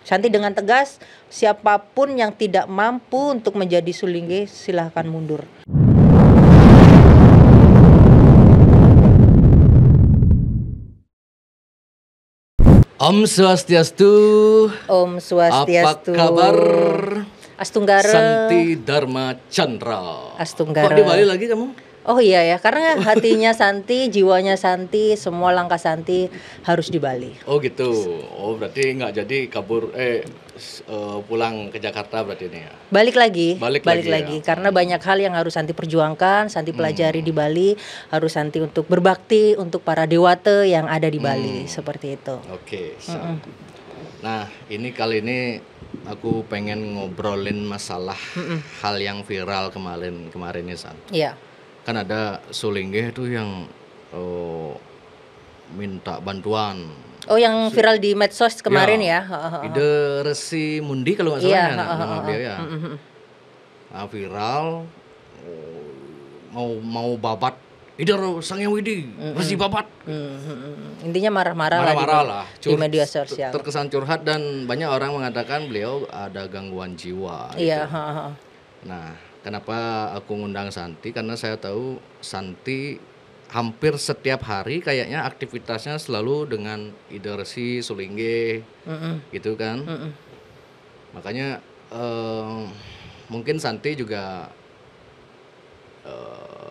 Santi dengan tegas, siapapun yang tidak mampu untuk menjadi Sulingge silahkan mundur. Om Swastiastu. Om Swastiastu. Apa kabar? Astunggara. Santi Dharma Chandra. Astunggara. Kok di Bali lagi kamu? Oh iya ya, karena hatinya Santi, jiwanya Santi, semua langkah Santi harus di Bali. Oh gitu. Oh berarti nggak jadi kabur pulang ke Jakarta berarti ini ya. Balik lagi ya. Karena banyak hal yang harus Santi perjuangkan, Santi pelajari di Bali, harus Santi untuk berbakti untuk para dewata yang ada di Bali, seperti itu. Oke. Nah, ini kali ini aku pengen ngobrolin masalah hal yang viral kemarin ini San. Iya. Kan ada Sulingge itu yang minta bantuan. Oh, yang viral di medsos kemarin ya. Ide Resi Mundi kalau nggak salah nama dia ya. Nah, viral mau babat Ide Sang Hyang Widi Resi babat. Intinya marah-marah lah di media sosial. Terkesan curhat dan banyak orang mengatakan beliau ada gangguan jiwa. Iya. Gitu. Nah, kenapa aku ngundang Santi? Karena saya tahu Santi hampir setiap hari kayaknya aktivitasnya selalu dengan Ide Resi Sulingge, gitu kan? Makanya mungkin Santi juga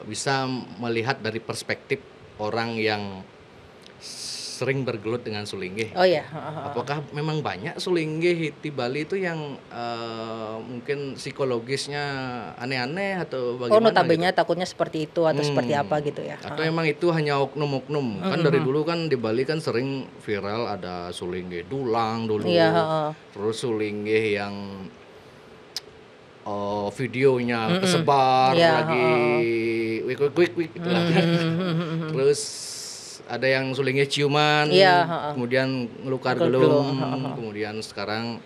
bisa melihat dari perspektif orang yang sering bergelut dengan Sulingge. Oh ya. Apakah memang banyak Sulingge di Bali itu yang mungkin psikologisnya aneh-aneh atau bagaimana? Oh, notabene gitu? takutnya seperti itu atau seperti apa gitu ya? Atau emang itu hanya oknum-oknum? Kan dari dulu kan di Bali kan sering viral ada Sulingge dulang dulu, terus Sulingge yang videonya kesebar lagi wik gitu lah. Terus ada yang Sulingge ciuman, kemudian ngelukar gelung, kemudian sekarang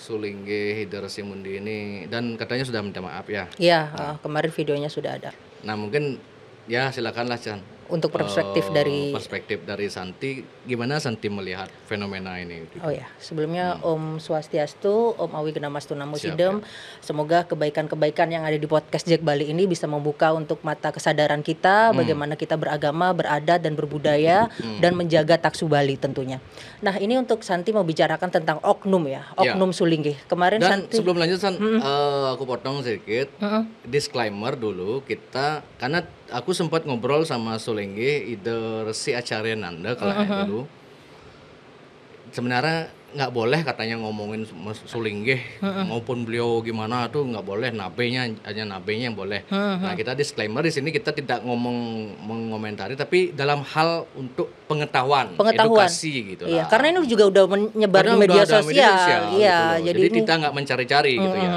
Sulingge Ide Resi Mundi ini, dan katanya sudah minta maaf ya. Iya, kemarin videonya sudah ada. Nah mungkin ya silakanlah Chan. Untuk perspektif dari Santi, gimana Santi melihat fenomena ini? Oh ya, sebelumnya Om Swastiastu, Om Awi Genamastu Namo Sidem. Semoga kebaikan-kebaikan yang ada di podcast Jack Bali ini bisa membuka untuk mata kesadaran kita bagaimana kita beragama, beradat dan berbudaya dan menjaga taksu Bali tentunya. Nah, ini untuk Santi mau bicarakan tentang oknum ya, oknum Sulingge. Kemarin dan Santi, sebelum lanjut aku potong sedikit. Disclaimer dulu kita, karena aku sempat ngobrol sama Sulingge Ide Resi Acaryananda kala dulu. Sebenarnya nggak boleh katanya ngomongin Sulingge maupun beliau gimana tuh nggak boleh, hanya nabenya yang boleh. Nah kita disclaimer di sini, kita tidak mengomentari, tapi dalam hal untuk pengetahuan. Edukasi gitu iya, lah. karena ini juga udah menyebar di media sosial. Iya, gitu. Jadi kita nggak mencari-cari gitu ya.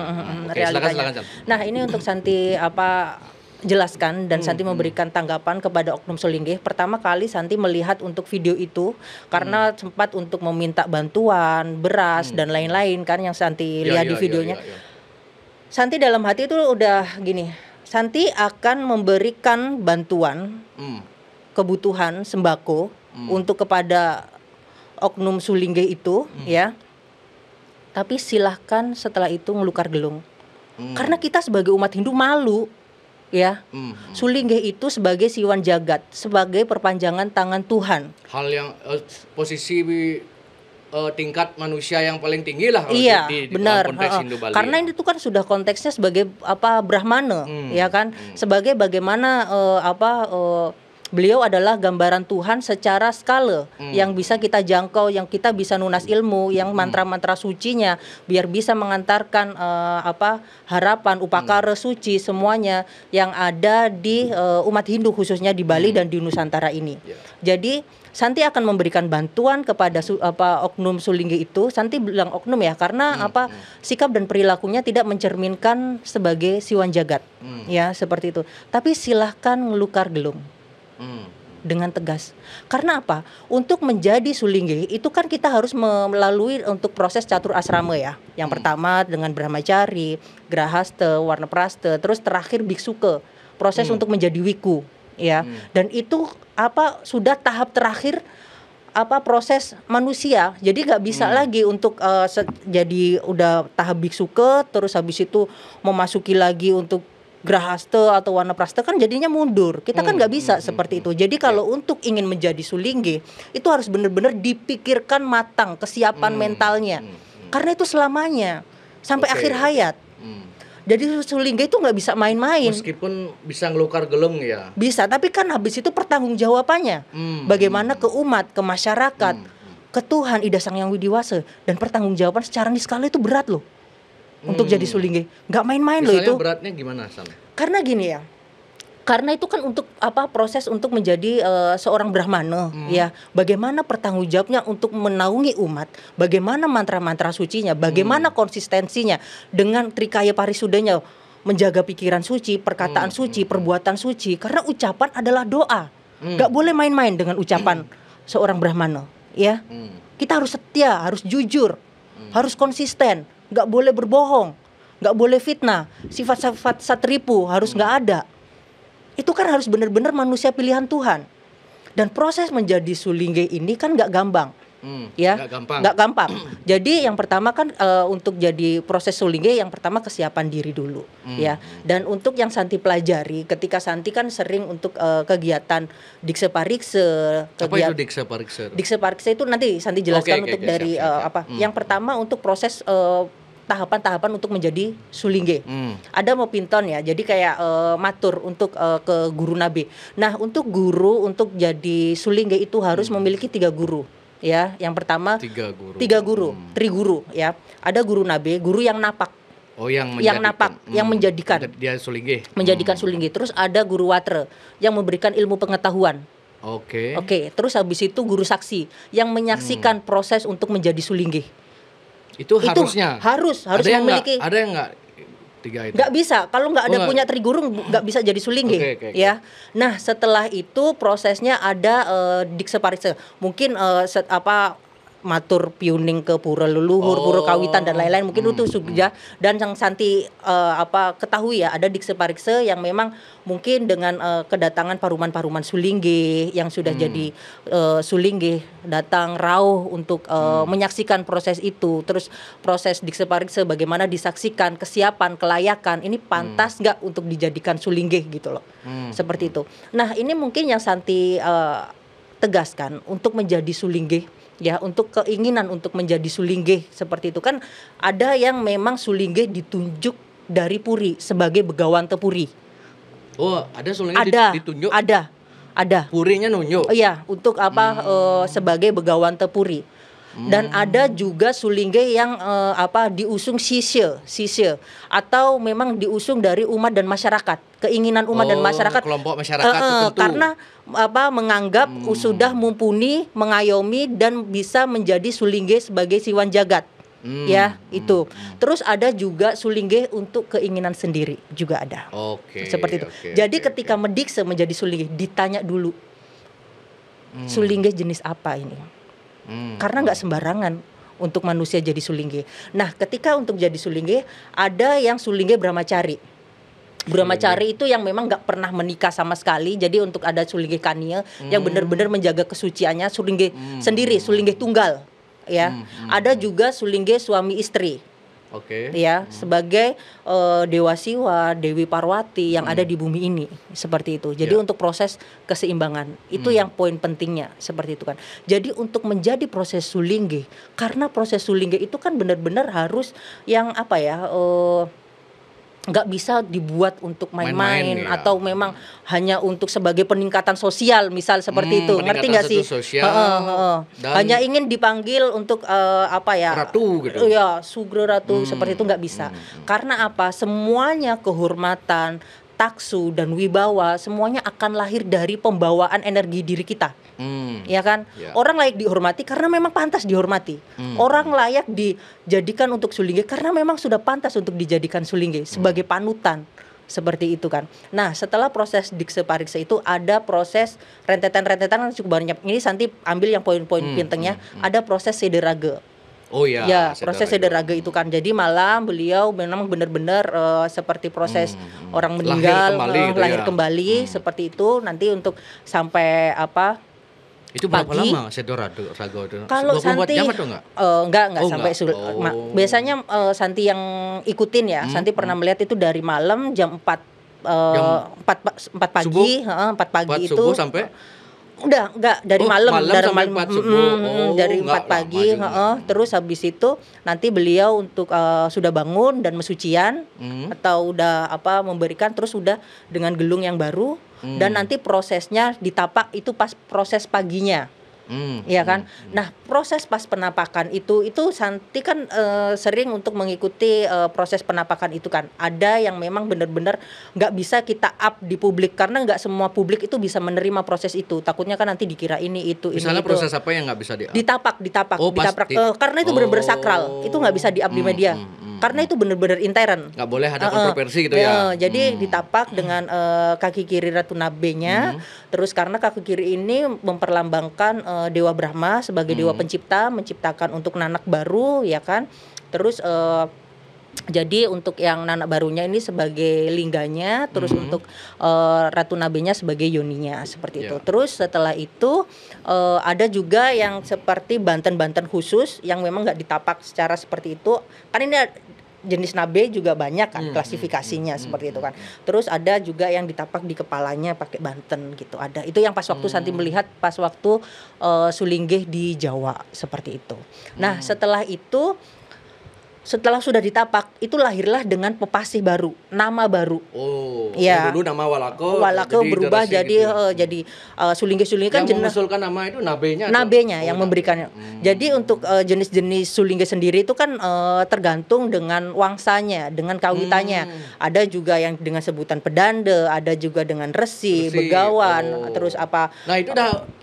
Oke, silakan. Nah ini untuk Santi jelaskan dan Santi memberikan tanggapan kepada oknum Sulingge. Pertama kali Santi melihat untuk video itu karena sempat untuk meminta bantuan beras dan lain-lain kan yang Santi lihat di videonya. Santi dalam hati itu udah gini, Santi akan memberikan bantuan kebutuhan sembako untuk kepada oknum Sulingge itu ya. Tapi silahkan setelah itu ngelukar gelung. Karena kita sebagai umat Hindu malu ya. Sulingge itu sebagai Siwan Jagat, sebagai perpanjangan tangan Tuhan. Hal yang posisi tingkat manusia yang paling tinggi lah di benar. konteks Hindu Bali. Karena ini tuh kan sudah konteksnya sebagai Brahmana, ya kan? Sebagai bagaimana beliau adalah gambaran Tuhan secara skala yang bisa kita jangkau, yang kita bisa nunas ilmu, yang mantra-mantra sucinya biar bisa mengantarkan harapan, upakara suci semuanya yang ada di umat Hindu khususnya di Bali dan di Nusantara ini. Jadi Santi akan memberikan bantuan kepada oknum Sulingge itu. Santi bilang oknum ya karena sikap dan perilakunya tidak mencerminkan sebagai Siwan Jagat. Ya, seperti itu. Tapi silahkan ngelukar gelung. Dengan tegas. Karena apa? Untuk menjadi Sulingge itu kan kita harus melalui untuk proses catur asrama ya. Yang pertama dengan Brahmacari, Grahasta, Warnaprasta, terus terakhir Biksuke. Proses untuk menjadi wiku ya. Dan itu sudah tahap terakhir proses manusia. Jadi nggak bisa lagi untuk jadi udah tahap biksuke terus habis itu memasuki lagi untuk grahaste atau wanapraste kan jadinya mundur. Kita kan nggak bisa seperti itu. Jadi kalau untuk ingin menjadi sulingge itu harus benar-benar dipikirkan matang kesiapan mentalnya. Karena itu selamanya sampai akhir hayat. Jadi sulingge itu nggak bisa main-main. Meskipun bisa ngelukar gelung ya. Bisa, tapi kan habis itu pertanggungjawabannya. Bagaimana ke umat, ke masyarakat, ke Tuhan Ida Sang Hyang Widiwasa, dan pertanggungjawaban secara niskala itu berat loh. Untuk jadi sulingge, nggak main-main loh itu. Misalnya beratnya gimana, Sam? Karena gini ya. Karena itu kan untuk proses untuk menjadi seorang brahmana ya. Bagaimana pertanggungjawabnya untuk menaungi umat, bagaimana mantra-mantra sucinya, bagaimana konsistensinya dengan trikaya parisudanya, menjaga pikiran suci, perkataan suci, perbuatan suci. Karena ucapan adalah doa. Gak boleh main-main dengan ucapan seorang brahmana ya. Kita harus setia, harus jujur, harus konsisten, gak boleh berbohong, gak boleh fitnah, sifat-sifat satripu harus gak ada. Itu kan harus benar-benar manusia pilihan Tuhan. Dan proses menjadi sulingge ini kan nggak gampang, ya, nggak gampang. Jadi yang pertama kan untuk jadi proses sulingge yang pertama kesiapan diri dulu, ya. Dan untuk yang Santi pelajari, ketika Santi kan sering untuk kegiatan dikse parikse. Apa itu dikse parikse? Dikse parikse itu nanti Santi jelaskan untuk dari siap. Yang pertama untuk proses tahapan-tahapan untuk menjadi sulingge. Ada mau pinton ya, jadi kayak matur untuk ke guru nabe. Nah untuk guru untuk jadi sulingge itu harus memiliki 3 guru ya. Yang pertama 3 guru, triguru ya. Ada guru nabe, guru yang napak. Oh yang napak, yang menjadikan. Dia sulingge. Menjadikan sulingge. Terus ada guru watre yang memberikan ilmu pengetahuan. Oke. Terus habis itu guru saksi yang menyaksikan proses untuk menjadi sulingge. Itu harusnya harus memiliki. Ada yang nggak 3 itu? Nggak bisa, kalau nggak ada punya triguru nggak bisa jadi sulingge, ya. Nah setelah itu prosesnya ada dikse parikse, mungkin matur piuning ke pura leluhur, pura kawitan dan lain-lain mungkin itu sudah. Dan yang Santi ketahui ya, ada dikse parikse yang memang mungkin dengan kedatangan paruman-paruman sulingge yang sudah jadi sulingge datang rauh untuk menyaksikan proses itu. Terus proses dikse parikse bagaimana disaksikan kesiapan, kelayakan ini pantas nggak untuk dijadikan sulingge gitu loh. Seperti itu. Nah ini mungkin yang Santi tegaskan untuk menjadi sulingge. Ya, untuk keinginan untuk menjadi sulingge seperti itu kan ada yang memang sulingge ditunjuk dari puri sebagai begawan tepuri. Oh, ada sulingge ditunjuk? Ada. Purinya nunjuk. Iya, untuk sebagai begawan tepuri. Dan ada juga sulingge yang diusung sisya atau memang diusung dari umat dan masyarakat, keinginan umat dan masyarakat, kelompok masyarakat tertentu. Karena menganggap sudah mumpuni, mengayomi dan bisa menjadi sulingge sebagai siwan jagat. Ya, itu. Terus ada juga sulingge untuk keinginan sendiri juga ada. Seperti itu. Jadi ketika mendikse menjadi sulingge ditanya dulu. Sulingge jenis apa ini? Karena nggak sembarangan untuk manusia jadi sulingge. Nah, ketika untuk jadi sulingge ada yang sulingge brahmacari. Brahmacari itu yang memang nggak pernah menikah sama sekali. Jadi untuk ada sulingge kania yang benar-benar menjaga kesuciannya, sulingge sendiri, sulingge tunggal, ya. Ada juga sulingge suami istri. Ya, sebagai Dewa Siwa, Dewi Parwati yang ada di bumi ini, seperti itu. Jadi untuk proses keseimbangan itu yang poin pentingnya, seperti itu kan. Jadi untuk menjadi proses sulingge, karena proses sulingge itu kan benar-benar harus yang nggak bisa dibuat untuk main-main atau memang hanya untuk sebagai peningkatan sosial misal seperti itu, ngerti nggak sih? Hanya ingin dipanggil untuk ratu gitu. Ya, sugro ratu seperti itu nggak bisa. Karena apa? Semuanya kehormatan, taksu dan wibawa semuanya akan lahir dari pembawaan energi diri kita. Ya kan? Orang layak dihormati karena memang pantas dihormati. Orang layak dijadikan untuk sulingge karena memang sudah pantas untuk dijadikan sulingge sebagai panutan. Seperti itu kan. Nah, setelah proses dikse parikse itu ada proses rentetan-rentetan cukup banyak. Ini Santi ambil yang poin-poin pentingnya. Ada proses sederage. Ya, proses sederage itu kan. Jadi malam beliau memang benar-benar seperti proses orang meninggal, lahir kembali seperti itu. Nanti untuk sampai Itu berapa pagi. lama Sedo Rago itu? Kalau 24 Santi jam atau enggak? enggak Oh, sampai enggak. biasanya Santi yang ikutin ya. Santi pernah melihat itu dari malam jam 4 Jam 4 pagi, 4 pagi 4 itu subuh sampai udah enggak dari Oh, malam malam dari sampai malam 4 subuh. dari Enggak 4 pagi, lama juga. terus habis itu nanti beliau untuk sudah bangun dan mesucian atau udah memberikan, terus udah dengan gelung yang baru dan nanti prosesnya ditapak itu pas proses paginya. Iya kan. Nah, proses pas penapakan itu Santi kan sering untuk mengikuti proses penapakan itu kan. Ada yang memang benar-benar nggak bisa kita up di publik karena nggak semua publik itu bisa menerima proses itu. Takutnya kan nanti dikira Misalnya ini itu. proses apa yang nggak bisa di Ditapak, Oh, pas ditaprak. Karena itu benar-benar sakral. Itu nggak bisa di up di media. Karena itu benar-benar intern. nggak boleh ada kontroversi gitu ya. Jadi ditapak dengan kaki kiri Ratu Nabenya. Terus karena kaki kiri ini memperlambangkan Dewa Brahma sebagai dewa pencipta, menciptakan untuk nanak baru, ya kan. Terus jadi untuk yang nanak barunya ini sebagai lingganya, terus untuk Ratu Nabenya sebagai yoninya, seperti itu. Terus setelah itu ada juga yang seperti banten-banten khusus yang memang nggak ditapak secara seperti itu. Kan ini jenis nabe juga banyak kan klasifikasinya seperti itu kan. Terus ada juga yang ditapak di kepalanya pakai banten gitu. Ada. Itu yang pas waktu Santi melihat pas waktu Sulinggih di Jawa seperti itu. Nah, setelah sudah ditapak, itu lahirlah dengan pepasih baru, nama baru. Oh, ya. Dulu nama Walako berubah jadi gitu ya? Sulinggih kan yang mengusulkan nama itu nabenya yang memberikannya. Jadi untuk jenis-jenis Sulinggih sendiri itu kan tergantung dengan wangsanya, dengan kawitannya. Ada juga yang dengan sebutan pedande, ada juga dengan resi. Begawan, terus apa. Nah, itu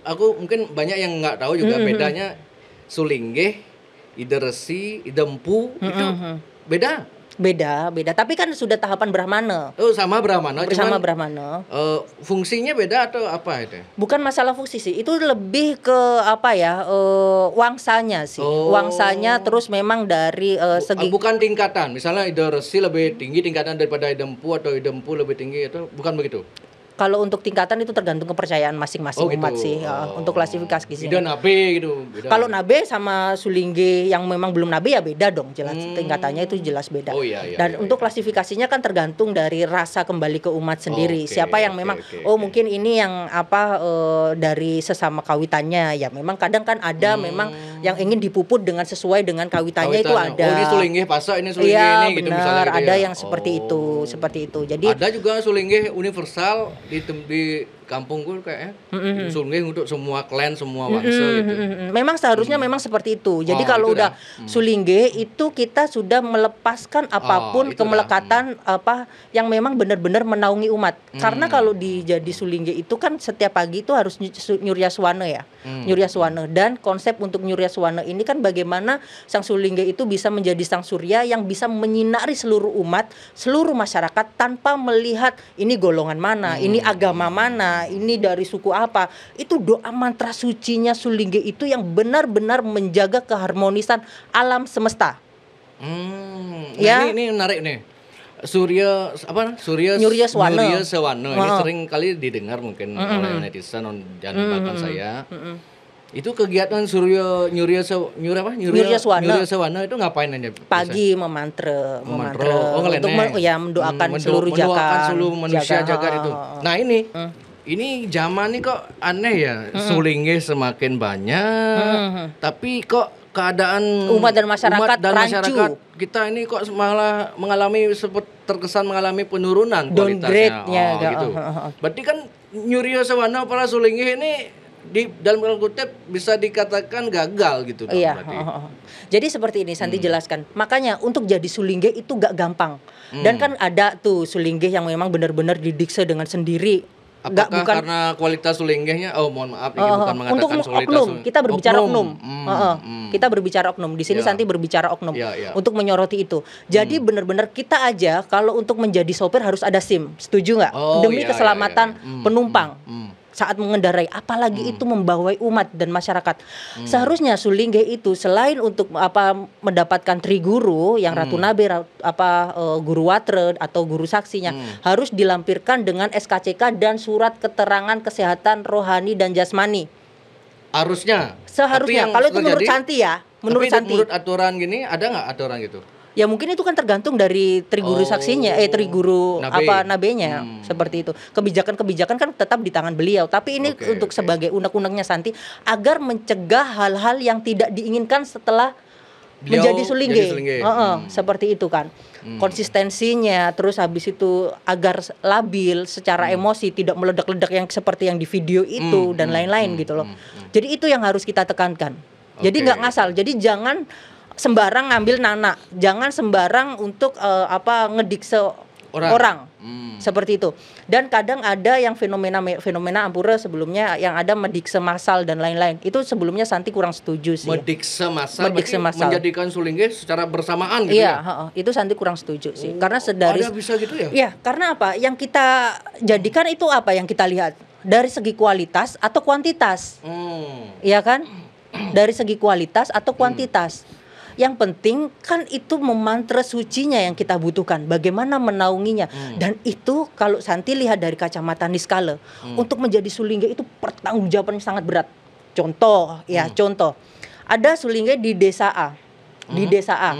aku mungkin banyak yang nggak tahu juga bedanya Sulinggih, Ide Resi, Ide Empu itu beda. Tapi kan sudah tahapan Brahmana. Oh, sama Brahmana. Bersama Brahmana. Fungsinya beda atau apa itu? Bukan masalah fungsi sih. Itu lebih ke wangsanya sih. Wangsanya, terus memang dari segi bukan tingkatan. Misalnya Ide Resi lebih tinggi tingkatan daripada Ide Empu atau Ide Empu lebih tinggi, itu bukan begitu. Kalau untuk tingkatan itu tergantung kepercayaan masing-masing umat sih. Untuk klasifikasi di sini. Beda nabe gitu. Kalau nabe sama Sulinggih yang memang belum nabe ya beda dong, jelas tingkatannya itu jelas beda. Dan untuk klasifikasinya kan tergantung dari rasa kembali ke umat sendiri. Siapa yang memang mungkin ini yang dari sesama kawitannya, ya memang kadang kan ada memang yang ingin dipuput dengan sesuai dengan kawitannya itu ada. Ini Sulinggih pasak, ini Sulinggih ini gitu misalnya gitu. Ada yang seperti itu. Jadi ada juga Sulinggih universal di kampungku kayaknya Sulinggih untuk semua klan, semua bangsa gitu. Memang seharusnya memang seperti itu. Jadi kalau udah Sulinggih itu kita sudah melepaskan apapun kemelekatan yang memang benar-benar menaungi umat. Karena kalau jadi Sulinggih itu kan setiap pagi itu harus Nyuryaswana ya. Nyuryaswana, dan konsep untuk Nyuryaswana ini kan bagaimana Sang Sulinggih itu bisa menjadi sang surya yang bisa menyinari seluruh umat, seluruh masyarakat tanpa melihat ini golongan mana, ini agama mana, ini dari suku apa. Itu doa mantra sucinya Sulinggih itu yang benar-benar menjaga keharmonisan alam semesta. Ini menarik nih. Nyuryaswana ini sering kali didengar mungkin oleh netizen dan bahkan saya. Itu kegiatan Nyuryaswana itu ngapain aja? Pagi memantra. Untuk mendoakan seluruh manusia jagat itu. Nah, ini zaman ini kok aneh ya. Sulinggih semakin banyak, tapi kok keadaan umat dan masyarakat kita ini kok malah terkesan mengalami penurunan kualitasnya gitu. Berarti kan Nyuryaswana para Sulinggih ini di dalam kutip bisa dikatakan gagal gitu. Iya. Jadi seperti ini Santi jelaskan. Makanya untuk jadi Sulinggih itu gak gampang. Dan kan ada tuh Sulinggih yang memang benar-benar didikse dengan sendiri. Bukan karena kualitas Sulinggihnya? Mohon maaf, ini bukan mengatakan untuk oknum. Kita berbicara oknum. Kita berbicara oknum. Di sini Santi berbicara oknum untuk menyoroti itu. Jadi benar-benar kita aja kalau untuk menjadi sopir harus ada SIM. Setuju nggak? Demi keselamatan penumpang saat mengendarai, apalagi itu membawai umat dan masyarakat. Seharusnya Sulinggih itu selain untuk mendapatkan triguru yang Ratu Nabe, guru watra atau guru saksinya, harus dilampirkan dengan SKCK dan surat keterangan kesehatan rohani dan jasmani. Harusnya. Seharusnya. Kalau itu menurut Santi ya, menurut Santi. Menurut aturan gini ada nggak aturan gitu? Ya mungkin itu kan tergantung dari triguru saksinya, triguru nabenya seperti itu. Kebijakan-kebijakan kan tetap di tangan beliau. Tapi ini untuk sebagai undang-undangnya Santi agar mencegah hal-hal yang tidak diinginkan setelah menjadi sulingge. Seperti itu kan. Konsistensinya, terus habis itu agar labil secara emosi, tidak meledak-ledak yang seperti yang di video itu dan lain-lain gitu loh. Jadi itu yang harus kita tekankan. Jadi nggak ngasal. Jadi jangan sembarang ngambil nana, jangan sembarang untuk ngedikse orang. Seperti itu. Dan kadang ada yang fenomena ampura sebelumnya yang ada medikse massal dan lain-lain. Itu sebelumnya Santi kurang setuju sih. Medikse massal menjadikan sulingge secara bersamaan gitu ya? Itu Santi kurang setuju sih. Karena ada bisa gitu ya? Iya, karena apa? Yang kita jadikan itu apa yang kita lihat? Dari segi kualitas atau kuantitas. Iya kan? Dari segi kualitas atau kuantitas. Yang penting kan itu memantra sucinya yang kita butuhkan. Bagaimana menaunginya. Dan itu kalau Santi lihat dari kacamata Niskala, untuk menjadi sulingge itu pertanggungjawabannya sangat berat. Contoh. Ada sulingge di desa A. Di desa A.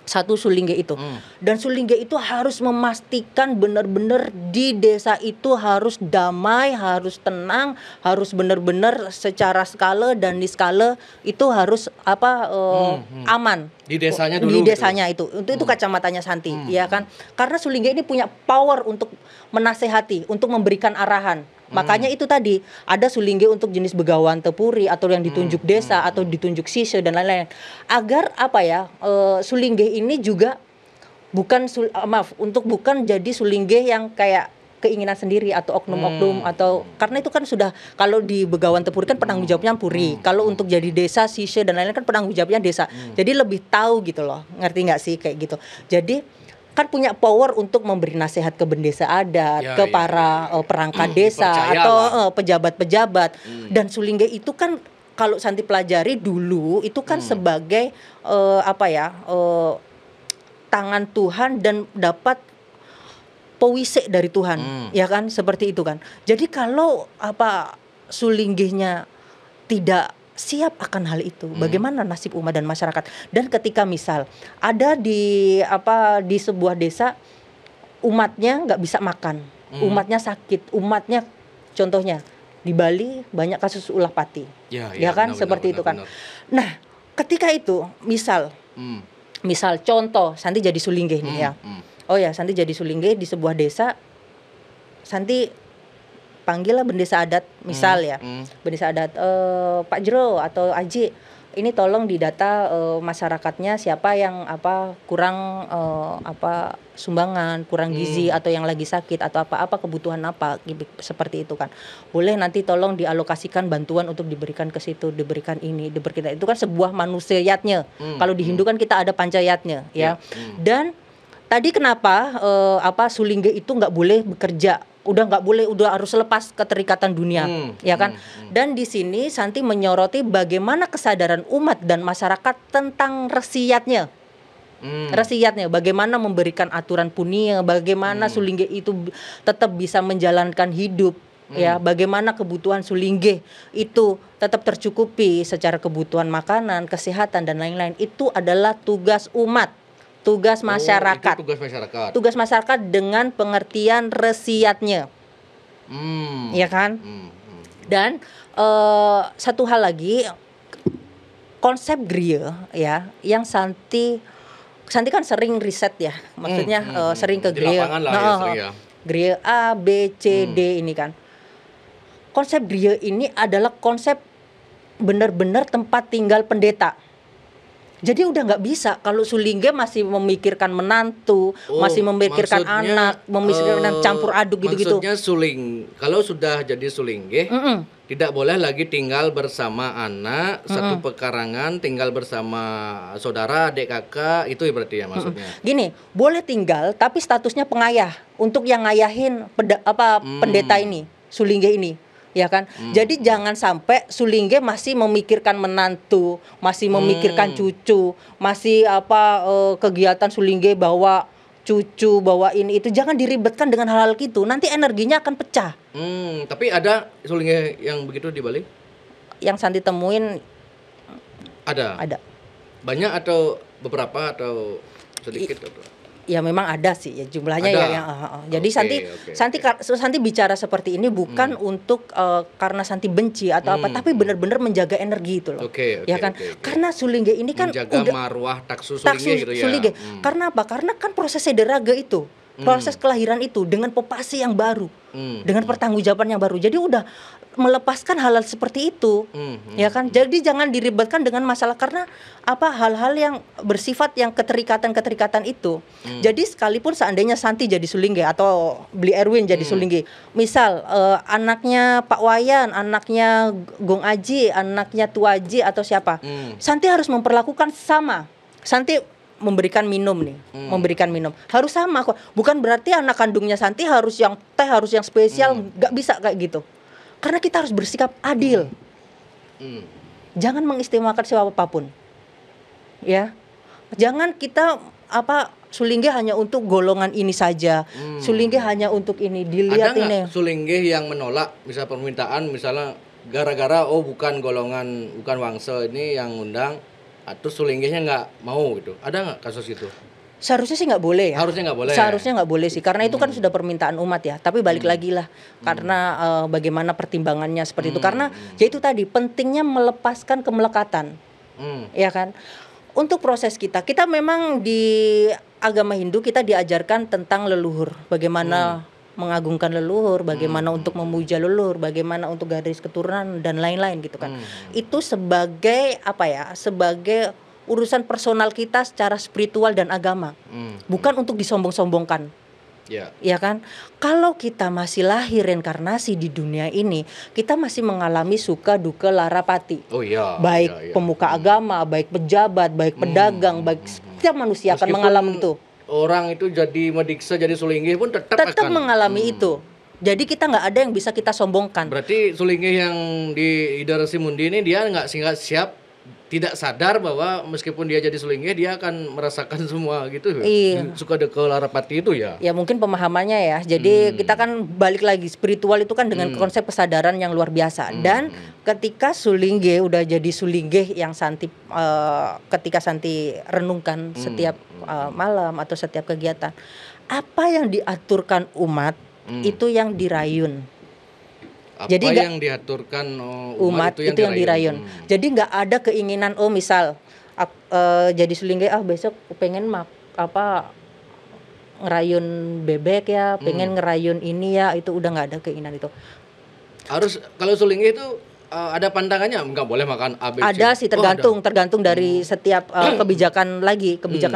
Satu sulingge itu. Dan sulingge itu harus memastikan benar-benar di desa itu harus damai, harus tenang, harus benar-benar secara skala dan niskala itu harus aman. Di desanya dulu. Di desanya gitu. Itu kacamatanya Santi, ya kan? Karena sulingge ini punya power untuk menasehati, untuk memberikan arahan. Makanya itu tadi ada sulingge untuk jenis begawan tepuri atau yang ditunjuk desa atau ditunjuk sisya dan lain-lain. Agar sulingge ini juga bukan jadi sulingge yang kayak keinginan sendiri atau oknum-oknum atau karena itu kan sudah kalau di begawan tepuri kan penanggung jawabnya puri. Kalau untuk jadi desa sisya dan lain-lain kan penanggung jawabnya desa. Jadi lebih tahu gitu loh. Ngerti nggak sih kayak gitu. Jadi kan punya power untuk memberi nasihat ke bendesa adat, para perangkat desa atau pejabat-pejabat. Dan sulingge itu kan kalau Santi pelajari dulu itu kan sebagai tangan Tuhan dan dapat pewisik dari Tuhan, ya kan seperti itu kan. Jadi kalau sulinggehnya tidak siap akan hal itu, bagaimana nasib umat dan masyarakat? Dan ketika misal ada di sebuah desa umatnya nggak bisa makan, umatnya sakit, umatnya contohnya di Bali banyak kasus ulah pati, ya kan seperti itu kan. Nah ketika itu misal contoh Santi jadi sulingge nih ya, Santi jadi sulingge di sebuah desa, Santi panggillah bendesa adat misal bendesa adat Pak Jero atau Aji, ini tolong didata masyarakatnya siapa yang kurang sumbangan, kurang gizi atau yang lagi sakit atau apa kebutuhan seperti itu kan. Boleh nanti tolong dialokasikan bantuan untuk diberikan ke situ, diberikan ini, diberikan itu kan sebuah manusiatnya. Kalau di Hindu kan kita ada pancayatnya ya. Dan tadi kenapa sulingge itu nggak boleh bekerja? Udah harus lepas keterikatan dunia, ya kan? Dan di sini Santi menyoroti bagaimana kesadaran umat dan masyarakat tentang resiatnya. Resiatnya, bagaimana memberikan aturan punia, bagaimana sulingge itu tetap bisa menjalankan hidup, ya, bagaimana kebutuhan sulingge itu tetap tercukupi secara kebutuhan makanan, kesehatan dan lain-lain. Itu adalah tugas umat. Tugas masyarakat. Tugas masyarakat dengan pengertian resiatnya. Ya kan? Dan satu hal lagi, konsep griya ya, yang Santi kan sering riset ya. Maksudnya sering ke griya. Griya A, B, C, D ini kan. Konsep griya ini adalah konsep benar-benar tempat tinggal pendeta. Jadi udah nggak bisa kalau sulingge masih memikirkan menantu, masih memikirkan anak, memikirkan campur aduk gitu-gitu. Maksudnya kalau sudah jadi sulingge, tidak boleh lagi tinggal bersama anak, satu pekarangan, tinggal bersama saudara, adik kakak, itu berarti ya maksudnya. Gini, boleh tinggal tapi statusnya pengayah untuk yang ngayahin pendeta ini, sulingge ini. Ya kan, jadi jangan sampai sulingge masih memikirkan menantu, masih memikirkan cucu, masih kegiatan sulingge bawa cucu, bawa ini itu, jangan diribetkan dengan hal-hal gitu. Nanti energinya akan pecah. Tapi ada sulingge yang begitu di Bali? yang Santi temuin Ada. ada. Banyak atau beberapa atau sedikit atau? Ya memang ada sih ya jumlahnya Ada. ya yang jadi Santi bicara seperti ini bukan untuk karena Santi benci atau apa, tapi benar-benar menjaga energi itu loh. Ya kan? Karena Sulingge ini kan menjaga udah marwah Taksu Sulingge gitu ya. Sulingge. Karena apa? Karena kan proses Sederage itu, proses kelahiran itu dengan popasi yang baru, dengan pertanggungjawaban yang baru. Jadi udah melepaskan hal-hal seperti itu, ya kan? Jadi jangan diribetkan dengan masalah karena apa hal-hal yang bersifat yang keterikatan itu. Jadi sekalipun seandainya Santi jadi Sulingge atau Bli Erwin jadi Sulingge, misal anaknya Pak Wayan, anaknya Gong Aji, anaknya Tuaji atau siapa, Santi harus memperlakukan sama. Santi memberikan minum nih, memberikan minum harus sama kok. Bukan berarti anak kandungnya Santi harus yang teh, harus yang spesial, nggak bisa kayak gitu. Karena kita harus bersikap adil. Jangan mengistimewakan siapapun. Ya. Jangan kita Sulingge hanya untuk golongan ini saja. Sulingge hanya untuk ini, dilihat ada ini. Ada Sulingge yang menolak misal permintaan misalnya gara-gara bukan golongan, bukan Wangse ini yang undang, atau Sulinggenya nggak mau gitu. Ada nggak kasus itu? Seharusnya sih nggak boleh ya. Harusnya nggak boleh. Seharusnya nggak boleh sih, karena itu kan sudah permintaan umat ya. Tapi balik lagi lah, karena bagaimana pertimbangannya seperti itu. Karena ya itu tadi pentingnya melepaskan kemelekatan, ya kan. Untuk proses kita memang di agama Hindu kita diajarkan tentang leluhur, bagaimana mengagungkan leluhur, bagaimana untuk memuja leluhur, bagaimana untuk garis keturunan dan lain-lain gitu kan. Itu sebagai sebagai urusan personal kita secara spiritual dan agama, bukan untuk disombong-sombongkan. Ya kan? Kalau kita masih lahir reinkarnasi di dunia ini, kita masih mengalami suka duka lara pati. Baik pemuka agama, baik pejabat, baik pedagang, baik setiap manusia akan mengalami itu. Orang itu jadi mediksa, jadi Sulingge pun tetap akan mengalami itu. Jadi kita nggak ada yang bisa kita sombongkan. Berarti Sulingge yang di Ida Resi Mundi ini dia nggak siap, tidak sadar bahwa meskipun dia jadi Sulingge dia akan merasakan semua gitu. Suka duka lara pati itu ya. Ya mungkin pemahamannya ya. Jadi kita kan balik lagi spiritual itu kan dengan konsep kesadaran yang luar biasa. Dan ketika Sulingge udah jadi Sulingge yang Santi ketika Santi renungkan setiap malam atau setiap kegiatan, apa yang diaturkan umat itu yang dirayun. Jadi yang diaturkan umat itu yang dirayun. Jadi nggak ada keinginan misal jadi Sulingge besok pengen ngerayun bebek ya, pengen ngerayun ini ya, itu udah nggak ada keinginan itu. Harus kalau Sulingge itu ada pandangannya nggak boleh makan ABC. Ada sih, tergantung dari setiap kebijakan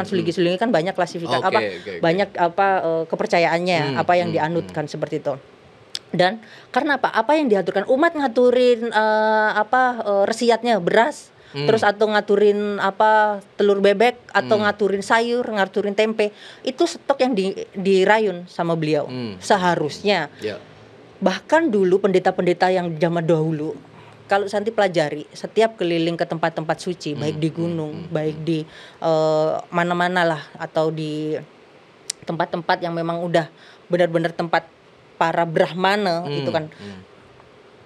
Sulingge kan banyak klasifikasi banyak kepercayaannya, apa yang dianutkan seperti itu. Dan karena apa yang diaturkan umat ngaturin resiatnya beras, terus atau ngaturin telur bebek atau ngaturin sayur, ngaturin tempe, itu stok yang dirayun sama beliau seharusnya. Bahkan dulu pendeta-pendeta yang zaman dahulu, kalau Santi pelajari, setiap keliling ke tempat-tempat suci, baik di gunung, baik di mana-mana lah, atau di tempat-tempat yang memang udah benar-benar tempat para Brahmana itu kan,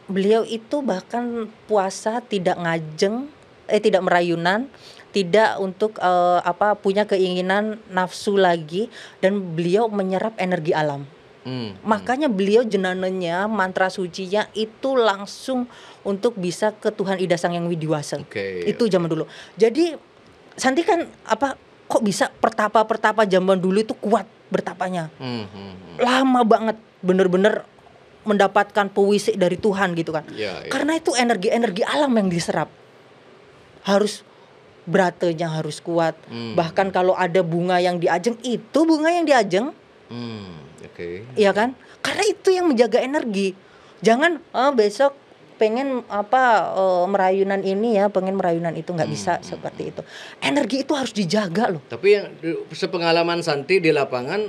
beliau itu bahkan puasa tidak ngajeng, tidak merayunan, tidak untuk punya keinginan nafsu lagi, dan beliau menyerap energi alam. Makanya beliau jenananya, mantra sucinya itu langsung untuk bisa ke Tuhan Ida Sang Yang Widiwasa. Itu zaman dulu. Jadi Santi kan kok bisa pertapa zaman dulu itu kuat bertapanya. Lama banget, bener-bener mendapatkan pewisik dari Tuhan gitu kan. Karena itu energi alam yang diserap. Harus beratanya harus kuat. Bahkan kalau ada bunga yang diajeng, itu bunga yang diajeng. Iya kan? Karena itu yang menjaga energi. Jangan besok pengen merayunan ini ya, pengen merayunan itu, nggak bisa seperti itu. Energi itu harus dijaga loh. Tapi yang sepengalaman Santi di lapangan,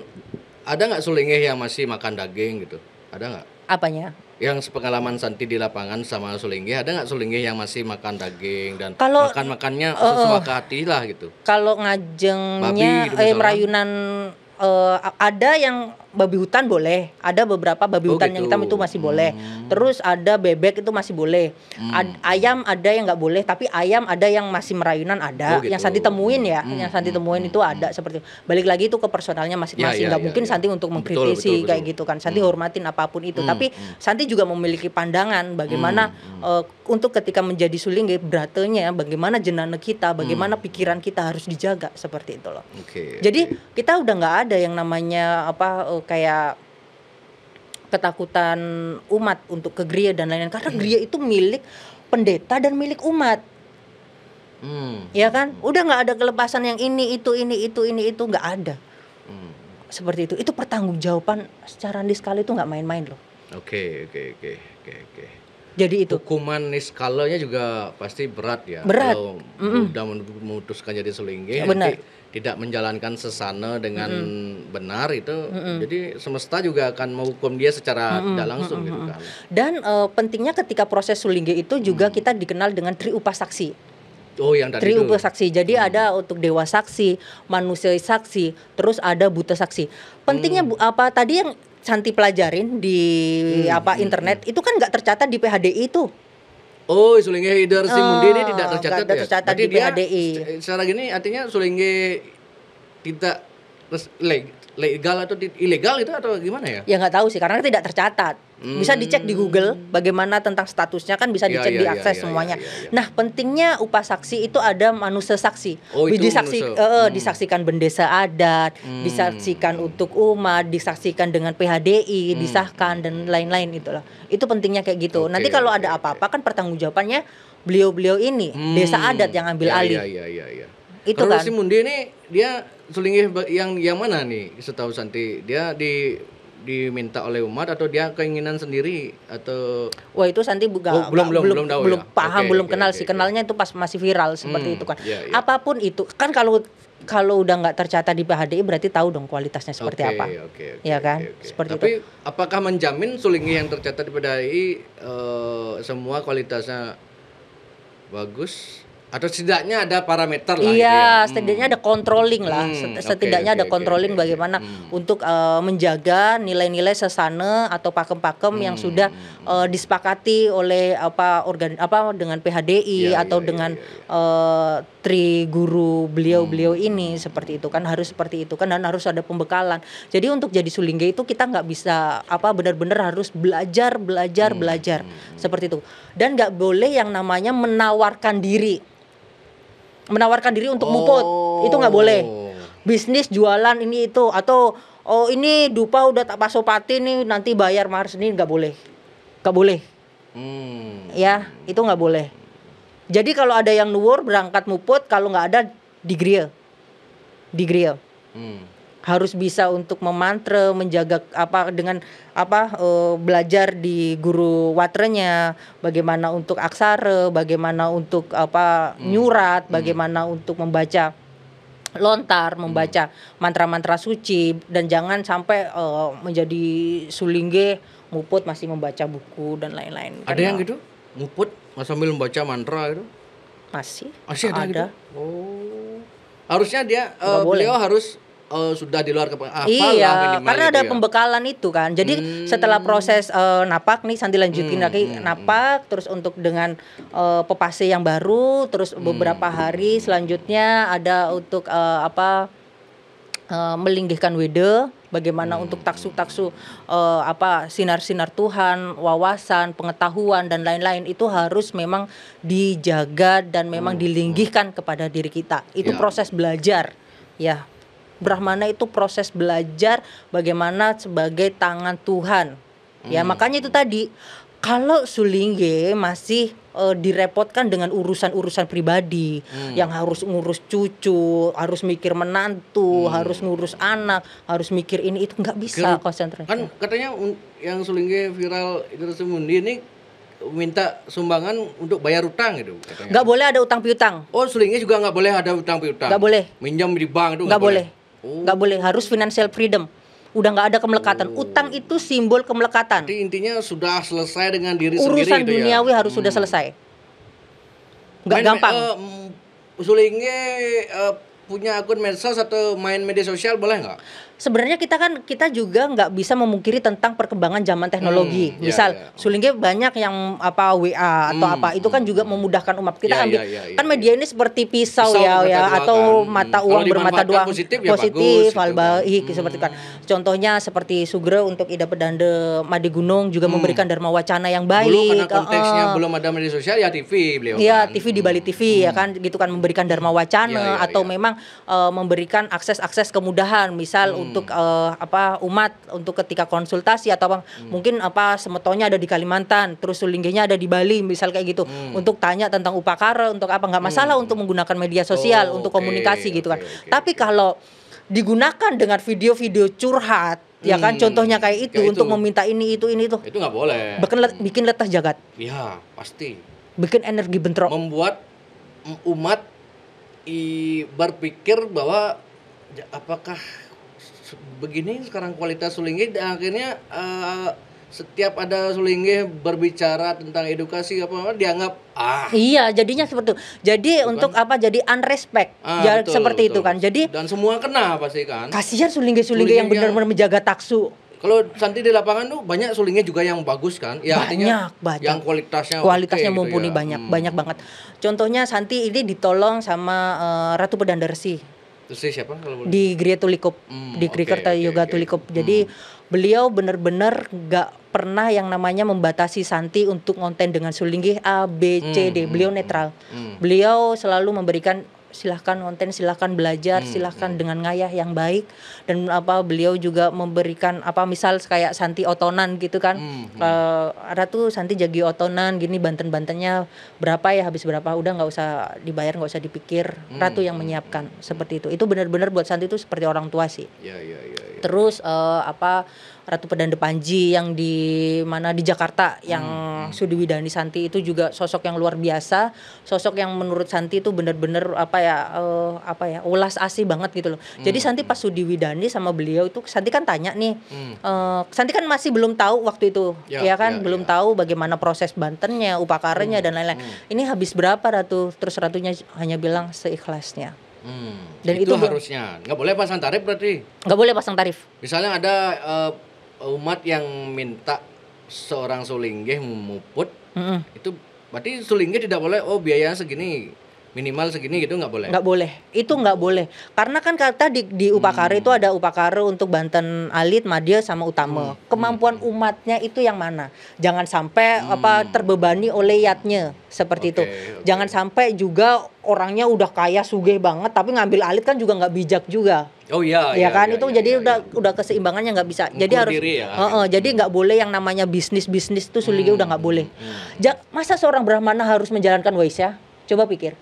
ada nggak Sulingge yang masih makan daging gitu? Ada nggak? Apanya? Yang sepengalaman Santi di lapangan sama Sulingge, ada nggak Sulingge yang masih makan daging dan makannya sesuai ke hati lah gitu? Kalau ngajengnya gitu merayunan ada yang babi hutan boleh, ada beberapa babi hutan yang hitam itu masih boleh. Terus ada bebek itu masih boleh. Ayam ada yang nggak boleh, tapi ayam ada yang masih merayunan ada. Yang Santi temuin ya, yang Santi temuin itu ada seperti itu. Balik lagi itu ke personalnya masing-masing. Nggak mungkin Santi untuk mengkritisi kayak gitu kan. Santi hormatin apapun itu. Tapi Santi juga memiliki pandangan bagaimana untuk ketika menjadi sulingge beratanya, bagaimana jenana kita, bagaimana pikiran kita harus dijaga seperti itu loh. Jadi kita udah nggak ada yang namanya kayak ketakutan umat untuk ke gereja dan lain-lain, karena gereja itu milik pendeta dan milik umat. Ya kan, udah nggak ada kelepasan yang ini itu nggak ada. Seperti itu pertanggungjawaban secara niskala itu nggak main-main loh. Oke. Jadi itu hukuman niskalanya juga pasti berat ya. Berat. Kalau udah memutuskan jadi sulingge, nanti tidak menjalankan sesana dengan benar itu, jadi semesta juga akan menghukum dia secara tidak langsung gitu kan. Dan pentingnya ketika proses sulingge itu juga kita dikenal dengan triupa saksi. Yang tadi triupa saksi. Jadi ada untuk dewa saksi, manusia saksi, terus ada buta saksi. Pentingnya tadi yang Santi pelajarin di internet itu kan nggak tercatat di PHDI itu. Sulingge Hider Simundi ini tidak tercatat ya. Tercatat di PHDI. Secara gini artinya sulingge tidak legal atau ilegal itu atau gimana ya? Ya nggak tahu sih, karena tidak tercatat. Bisa dicek di Google bagaimana tentang statusnya, kan bisa dicek diakses semuanya. Nah, pentingnya upah saksi itu ada manusia saksi. Disaksikan bendesa adat, disaksikan untuk umat, disaksikan dengan PHDI, disahkan dan lain-lain itulah. Itu pentingnya kayak gitu. Nanti kalau ada apa-apa kan pertanggungjawabannya beliau-beliau ini, desa adat yang ambil alih. Itu kalau kan. Si Mundi ini dia sulingge yang mana nih setahu Santi? Dia diminta oleh umat atau dia keinginan sendiri atau itu Santi belum paham, belum kenal sih. Kenalnya itu pas masih viral seperti itu kan. Apapun itu kan kalau udah nggak tercatat di PHDI berarti tahu dong kualitasnya seperti apa. Ya kan? Seperti Tapi itu. apakah menjamin sulingge yang tercatat di PHDI semua kualitasnya bagus? Atau setidaknya ada parameter lah. Iya, setidaknya ada controlling lah. Setidaknya ada controlling bagaimana untuk menjaga nilai-nilai sesana atau pakem-pakem yang sudah disepakati oleh dengan PHDI atau dengan tri guru beliau ini seperti itu kan, harus seperti itu kan, dan harus ada pembekalan. Jadi untuk jadi sulingge itu kita nggak bisa benar-benar harus belajar seperti itu, dan nggak boleh yang namanya menawarkan diri untuk muput, itu nggak boleh. Bisnis jualan ini itu atau ini dupa udah tak pasopati nih nanti bayar mahar sendiri, nggak boleh. Ya itu nggak boleh. Jadi kalau ada yang nuwur berangkat muput, kalau nggak ada di grill. Harus bisa untuk memantra, menjaga belajar di guru watranya, bagaimana untuk aksara, bagaimana untuk nyurat, bagaimana untuk membaca lontar, membaca mantra-mantra suci, dan jangan sampai menjadi sulingge muput masih membaca buku dan lain-lain. Ada yang gitu? Muput sambil membaca mantra itu? Masih ada. Gitu? Harusnya beliau harus sudah di luar karena ada pembekalan itu kan. Jadi setelah proses napak nih Santi lanjutin lagi napak, terus untuk dengan pepase yang baru, terus beberapa hari selanjutnya ada untuk melinggihkan wede, bagaimana untuk taksu sinar-sinar Tuhan, wawasan, pengetahuan dan lain-lain itu harus memang dijaga dan memang dilinggihkan kepada diri kita. Itu proses belajar ya. Brahmana itu proses belajar bagaimana sebagai tangan Tuhan. Ya, makanya itu tadi kalau sulingge masih direpotkan dengan urusan-urusan pribadi, yang harus ngurus cucu, harus mikir menantu, harus ngurus anak, harus mikir ini itu, nggak bisa konsentrasi. Kan katanya yang sulingge viral itu Mundi ini minta sumbangan untuk bayar utang gitu katanya. Nggak boleh ada utang piutang. Sulingge juga nggak boleh ada utang piutang. Nggak boleh. Minjam di bank itu nggak boleh. Nggak boleh, harus financial freedom. Udah nggak ada kemelekatan. Utang itu simbol kemelekatan. Jadi intinya sudah selesai dengan diri sendiri urusan gitu duniawi harus sudah selesai. Nggak gampang. Sulingge punya akun medsos atau main media sosial boleh nggak? Sebenarnya kita juga nggak bisa memungkiri tentang perkembangan zaman teknologi. Misal Sulingge banyak yang WA atau apa itu kan juga memudahkan umat. Kita ambil kan media ini seperti pisau ya atau mata uang bermata dua positif hal baik seperti kan. Contohnya seperti Sugro untuk Ida Pedande Made Gunung juga memberikan dharma wacana yang baik. Dulu karena konteksnya belum ada media sosial ya TV beliau. Iya, TV di Bali TV ya kan gitu kan memberikan dharma wacana atau memang memberikan akses kemudahan misal untuk umat untuk ketika konsultasi atau mungkin semetonya ada di Kalimantan terus Sulinggehnya ada di Bali misal kayak gitu untuk tanya tentang upakara untuk apa nggak masalah untuk menggunakan media sosial untuk komunikasi gitu kan. Tapi kalau digunakan dengan video-video curhat ya kan contohnya kayak itu untuk meminta ini itu nggak boleh bikin letah jagat ya pasti bikin energi bentrok membuat umat berpikir bahwa apakah begini sekarang kualitas Sulingge dan akhirnya setiap ada Sulingge berbicara tentang edukasi apa dianggap iya jadinya seperti itu jadi bukan? Untuk jadi unrespect betul, seperti betul. Itu kan jadi dan semua kena pasti kan kasihan Sulingge yang benar-benar menjaga taksu. Kalau Santi di lapangan tuh banyak Sulingge juga yang bagus kan ya banyak yang kualitasnya mumpuni gitu ya. banyak banget contohnya Santi ini ditolong sama Ratu Pedanda Resi. Terus siapa kalau di Gria Tulikup di Grikerta Yoga Tulikup. Jadi beliau benar-benar nggak pernah yang namanya membatasi Santi untuk konten dengan Sulingge A B C D. Beliau netral. Beliau selalu memberikan silahkan konten, silahkan belajar, silahkan dengan ngayah yang baik dan beliau juga memberikan misal kayak Santi otonan gitu kan. Ratu Santi jagi otonan gini banten-bantennya berapa ya habis berapa udah nggak usah dibayar nggak usah dipikir Ratu yang menyiapkan seperti itu benar-benar buat Santi itu seperti orang tua sih. Terus Ratu Pedanda Panji yang di Jakarta yang Sudiwidani Santi itu juga sosok yang luar biasa, sosok yang menurut Santi itu benar-benar ulas asih banget gitu loh. Jadi Santi pas Sudiwidani sama beliau itu Santi kan tanya nih, Santi kan masih belum tahu waktu itu, belum tahu bagaimana proses Bantennya, upakaranya dan lain-lain. Ini habis berapa Ratu? Terus Ratunya hanya bilang seikhlasnya. Dan itu harusnya nggak boleh pasang tarif berarti? Nggak boleh pasang tarif. Misalnya ada umat yang minta seorang Sulingge memuput, itu berarti Sulingge tidak boleh biayanya segini, minimal segini gitu nggak boleh? Nggak boleh, itu nggak boleh. Karena kan kata di upakara itu ada upakara untuk Banten Alit, Madya sama Utama. Kemampuan umatnya itu yang mana? Jangan sampai terbebani oleh yatnya seperti itu. Jangan sampai juga orangnya udah kaya sugih banget tapi ngambil alit kan juga nggak bijak juga. Ya kan itu jadi udah keseimbangannya nggak bisa. Jadi harus jadi nggak boleh yang namanya bisnis itu Sulingge udah nggak boleh. Masa seorang Brahmana harus menjalankan waisya? Coba pikir.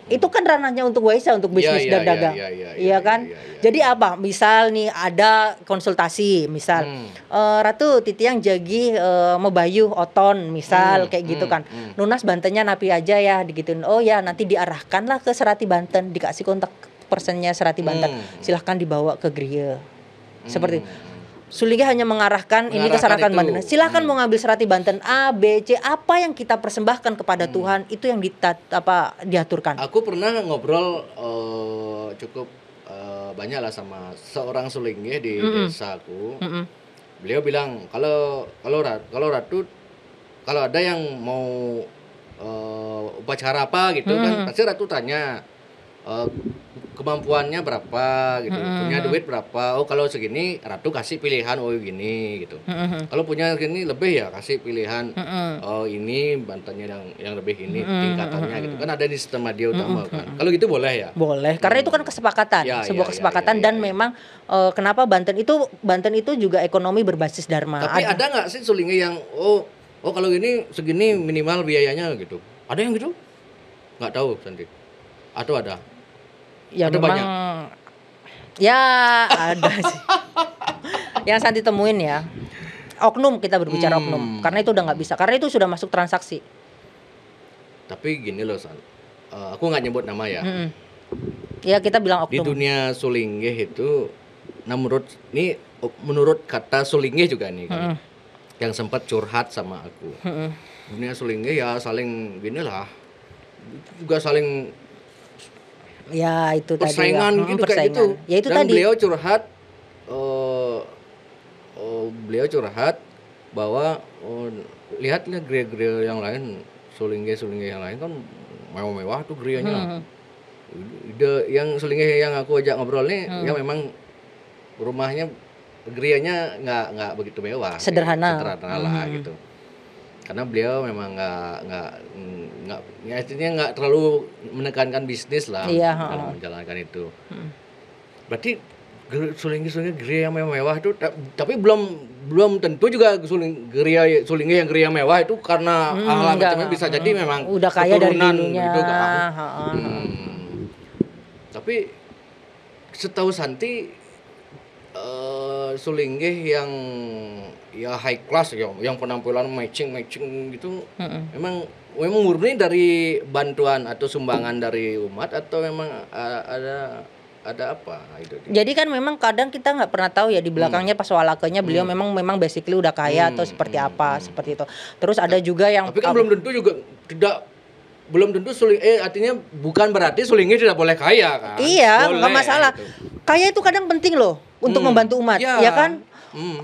Itu kan ranahnya untuk waisya, untuk bisnis dan dagang. Iya kan? Jadi apa? Misal nih ada konsultasi, misal Ratu Titiang jagi mebayuh oton, misal kayak gitu kan. Nunas Bantennya napi aja ya digituin. Oh ya, nanti diarahkanlah ke Serati Banten, dikasih kontak personnya Serati Banten. Silahkan dibawa ke Gria. Seperti Sulingge hanya mengarahkan ini ke Serati Banten. Silahkan mau ngambil Serati Banten A, B, C, apa yang kita persembahkan kepada Tuhan itu yang diaturkan. Aku pernah ngobrol cukup banyak lah sama seorang Sulingge di desaku. Beliau bilang kalau Ratu kalau ada yang mau upacara apa gitu kan pasti Ratu tanya kemampuannya berapa gitu, punya duit berapa, kalau segini Ratu kasih pilihan gini gitu. Kalau punya segini lebih ya kasih pilihan ini Bantennya yang lebih ini tingkatannya gitu kan, ada di sistem media utama kan. Kalau gitu boleh ya? Boleh, karena itu kan kesepakatan, sebuah kesepakatan dan memang kenapa Banten itu juga ekonomi berbasis dharma. Tapi ada nggak sih Sulingge yang kalau gini segini minimal biayanya gitu? Ada yang gitu? Nggak tahu Santi. Atau ada? Ya ada memang banyak. Ya ada sih. Yang Santi temuin ya oknum, kita berbicara oknum karena itu udah nggak bisa, karena itu sudah masuk transaksi. Tapi gini loh San, aku nggak nyebut nama ya. Ya kita bilang oknum. Di dunia Sulingge itu, menurut kata Sulingge juga nih kan, yang sempat curhat sama aku. Dunia Sulingge ya saling gini lah, juga saling Ya itu tadi ya. persaingan gitu kayak Persaingan. gitu. Ya itu Dan tadi. beliau curhat bahwa lihatlah gereja-gereja yang lain, Sulingge yang lain kan mewah-mewah tuh gerejanya. Yang Sulingge yang aku ajak ngobrol nih, ya memang rumahnya gerejanya nggak begitu mewah, Sederhana. sederhana lah gitu. Karena beliau memang nggak ya artinya nggak terlalu menekankan bisnis lah dalam menjalankan itu. Berarti Sulingge gereja yang mewah itu, tapi belum tentu juga Sulingge yang gereja mewah itu karena hal macamnya, bisa jadi memang udah kaya dari keturunan dulunya gitu kan. Tapi setahu Santi Sulingge yang ya high class ya, yang penampilan matching gitu, memang murni dari bantuan atau sumbangan dari umat, atau memang ada apa itu? Jadi kan memang kadang kita nggak pernah tahu ya di belakangnya pas walakanya beliau memang basically udah kaya atau seperti apa seperti itu. Terus ada juga yang tapi kan belum tentu artinya bukan berarti Sulingge tidak boleh kaya kan? Iya, boleh, nggak masalah. gitu. Kaya itu kadang penting loh untuk membantu umat, ya kan?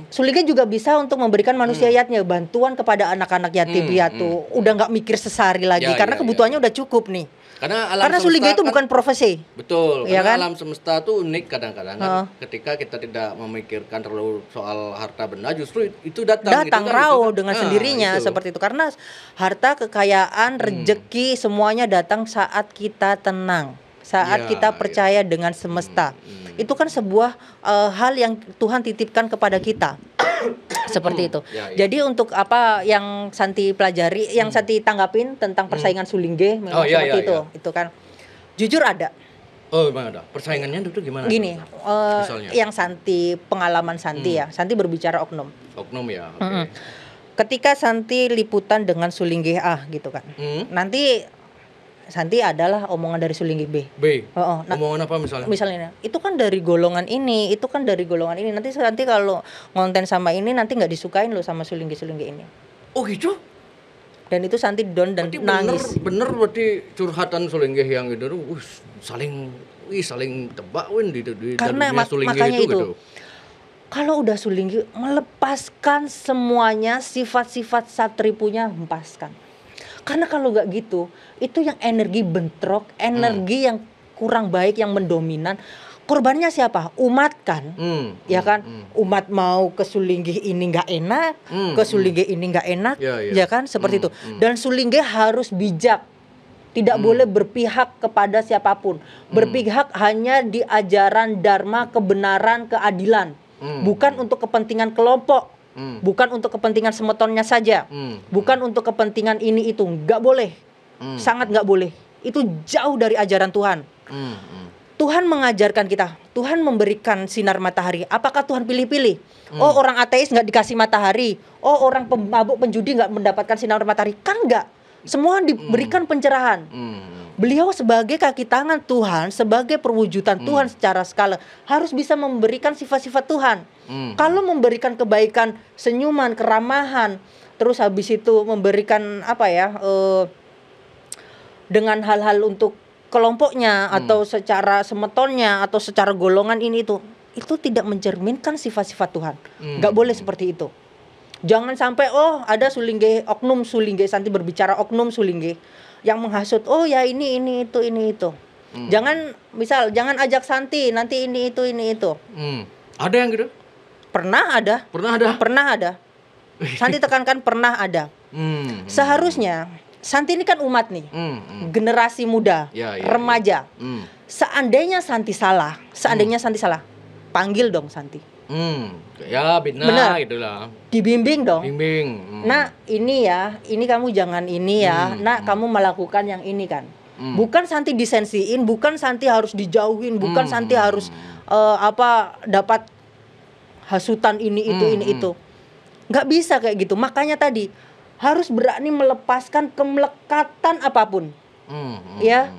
Sulingge juga bisa untuk memberikan manusiatnya, bantuan kepada anak-anak yatim piatu. Udah nggak mikir sesari lagi, karena kebutuhannya udah cukup nih. Karena Sulingge itu bukan profesi. Betul, ya karena kan? alam semesta tuh unik kadang-kadang kan. Ketika kita tidak memikirkan terlalu soal harta benda, justru itu datang gitu kan, raw gitu kan. dengan sendirinya seperti itu. Karena harta, kekayaan, rezeki semuanya datang saat kita tenang, saat kita percaya dengan semesta. Itu kan sebuah hal yang Tuhan titipkan kepada kita. Seperti itu. Jadi untuk apa yang Santi pelajari, yang Santi tanggapin tentang persaingan Sulingge memang seperti itu. Itu kan jujur ada. Oh, memang ada. Persaingannya itu gimana? Gini, yang Santi, pengalaman Santi ya. Santi berbicara oknum. Oknum ya. Okay. Ketika Santi liputan dengan Sulingge A gitu kan. Nanti Santi adalah omongan dari Sulingge B. Nah, omongan apa misalnya? Misalnya, itu kan dari golongan ini, itu kan dari golongan ini. Nanti kalau ngonten sama ini nanti nggak disukain lo sama Sulingge ini. Oh gitu? Dan itu Santi down dan berarti nangis. Bener berarti curhatan Sulingge yang gitu, saling tebak di karena makanya itu gitu. Kalau udah Sulingge melepaskan semuanya, sifat-sifat satripunya hempaskan. Karena kalau nggak gitu, itu yang energi bentrok, energi yang kurang baik, yang mendominan. Korbannya siapa? Umat kan, ya kan? Umat mau ke Sulingge ini nggak enak, ke Sulingge ini nggak enak, ya kan? Seperti itu. Dan Sulingge harus bijak, tidak boleh berpihak kepada siapapun. Berpihak hanya di ajaran dharma, kebenaran, keadilan, bukan untuk kepentingan kelompok. Bukan untuk kepentingan semetonnya saja, bukan untuk kepentingan ini itu, nggak boleh, sangat nggak boleh. Itu jauh dari ajaran Tuhan. Tuhan mengajarkan kita, Tuhan memberikan sinar matahari. Apakah Tuhan pilih-pilih? Oh, orang ateis nggak dikasih matahari, oh orang pemabuk penjudi nggak mendapatkan sinar matahari? Kan nggak, semua diberikan pencerahan. Beliau sebagai kaki tangan Tuhan, sebagai perwujudan Tuhan secara skala, harus bisa memberikan sifat-sifat Tuhan. Kalau memberikan kebaikan, senyuman, keramahan, terus habis itu memberikan dengan hal-hal untuk kelompoknya atau secara semetonnya atau secara golongan ini itu tidak mencerminkan sifat-sifat Tuhan. Nggak boleh seperti itu. Jangan sampai ada Sulingge, oknum Sulingge, Santi berbicara oknum Sulingge yang menghasut, ya ini itu. Jangan ajak Santi nanti ini itu. Ada yang gitu? Pernah ada. Santi tekankan pernah ada. Seharusnya Santi ini kan umat nih, generasi muda, remaja. Seandainya Santi salah, panggil dong Santi. Ya benar gitulah. Dibimbing dong. Bimbing. Nah ini kamu jangan ini ya. Nah kamu melakukan yang ini kan. Bukan Santi disensiin, bukan Santi harus dijauhin, bukan Santi harus dapat hasutan ini itu. Nggak bisa kayak gitu. Makanya tadi harus berani melepaskan kemelekatan apapun. Ya.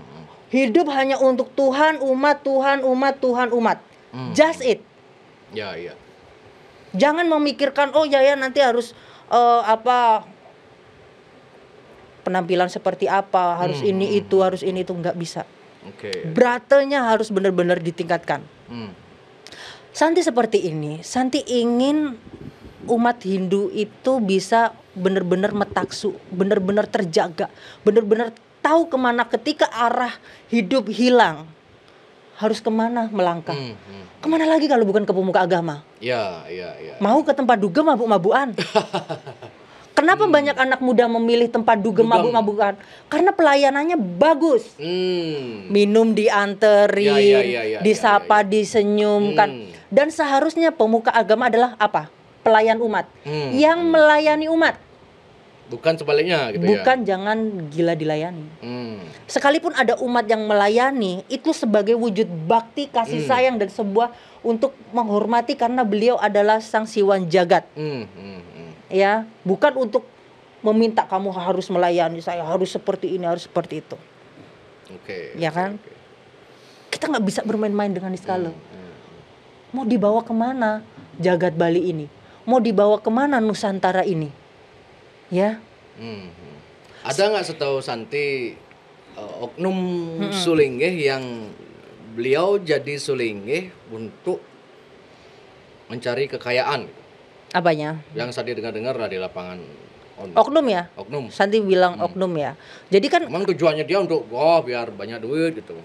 Hidup hanya untuk Tuhan, umat. Just it. Ya. Jangan memikirkan nanti harus penampilan seperti apa, harus ini itu, nggak bisa. Oke. Beratelnya harus benar-benar ditingkatkan. Hmm. Santi seperti ini, Santi ingin umat Hindu itu bisa benar-benar metaksu, benar-benar terjaga, benar-benar tahu kemana ketika arah hidup hilang, harus kemana melangkah. Kemana lagi kalau bukan ke pemuka agama? Ya. Mau ke tempat dugem mabuk-mabukan. Kenapa banyak anak muda memilih tempat dugem mabuk-mabukan? Karena pelayanannya bagus. Minum dianterin, disapa, disenyumkan. Dan seharusnya pemuka agama adalah apa? Pelayan umat. Yang melayani umat. Bukan sebaliknya gitu. Bukan, jangan gila dilayani. Sekalipun ada umat yang melayani, itu sebagai wujud bakti, kasih sayang dan sebuah untuk menghormati karena beliau adalah sang siwan jagat. Ya, bukan untuk meminta kamu harus melayani saya, harus seperti ini, harus seperti itu. Ya kan? Kita nggak bisa bermain-main dengan iskala. Mau dibawa kemana jagat Bali ini? Mau dibawa kemana Nusantara ini? Ya. Ada nggak setahu Santi oknum Sulinggeh yang beliau jadi Sulinggeh untuk mencari kekayaan? Apanya? Yang tadi dengar-dengar di lapangan. Oknum ya? Oknum. Santi bilang oknum ya. Jadi kan memang tujuannya dia untuk biar banyak duit gitu.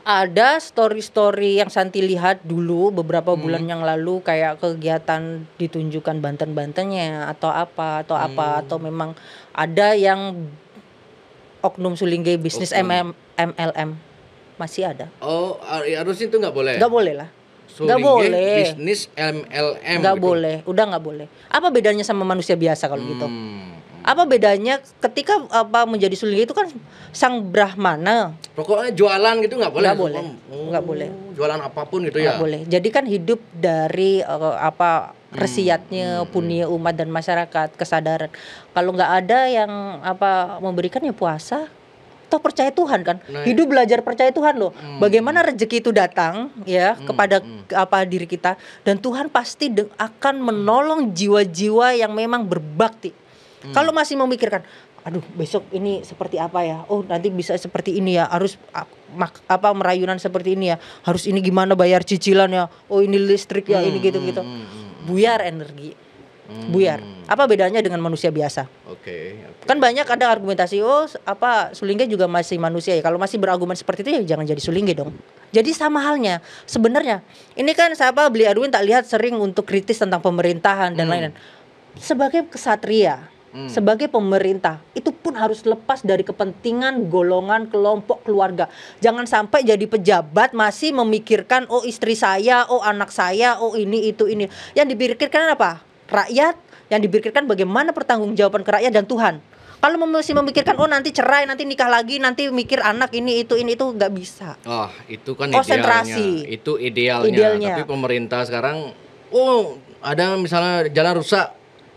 Ada story-story yang Santi lihat dulu beberapa bulan yang lalu, kayak kegiatan ditunjukkan Banten-Bantennya atau apa atau memang ada yang oknum Sulinggeh bisnis MLM masih ada. Oh, harusnya itu nggak boleh. Nggak boleh lah. Nggak boleh. Bisnis MLM. Nggak gitu. boleh. Udah nggak boleh. Apa bedanya sama manusia biasa kalau gitu? Apa bedanya ketika menjadi Sulinggeh itu kan sang Brahmana. Pokoknya jualan gitu nggak boleh. Nggak boleh. Nggak boleh. Jualan apapun gitu nggak ya. boleh. Jadi kan hidup dari resiatnya punya umat dan masyarakat, kesadaran. Kalau nggak ada yang memberikan ya puasa. Toh percaya Tuhan kan. Hidup belajar percaya Tuhan loh. Bagaimana rezeki itu datang ya kepada diri kita, dan Tuhan pasti akan menolong jiwa-jiwa yang memang berbakti. Kalau masih memikirkan, aduh besok ini seperti apa ya? Oh nanti bisa seperti ini ya. Harus merayunan seperti ini ya. Harus ini gimana bayar cicilan ya. Oh ini listrik ya, ini gitu-gitu. Buyar energi. Buyar. Apa bedanya dengan manusia biasa? Oke. Kan banyak ada argumentasi, Sulinggeh juga masih manusia ya. Kalau masih berargumen seperti itu ya jangan jadi Sulinggeh dong. Jadi sama halnya sebenarnya. Ini kan Beli Erwin tak lihat sering untuk kritis tentang pemerintahan dan lain-lain. Sebagai kesatria, sebagai pemerintah, itu pun harus lepas dari kepentingan golongan, kelompok, keluarga. Jangan sampai jadi pejabat masih memikirkan istri saya, anak saya, ini itu ini. Yang dipikirkan apa? Rakyat. Yang dipikirkan bagaimana pertanggungjawaban ke rakyat dan Tuhan. Kalau masih memikirkan nanti cerai, nanti nikah lagi, nanti mikir anak ini itu nggak bisa. Itu kan konsentrasi. Idealnya. Itu idealnya. Tapi pemerintah sekarang ada misalnya jalan rusak,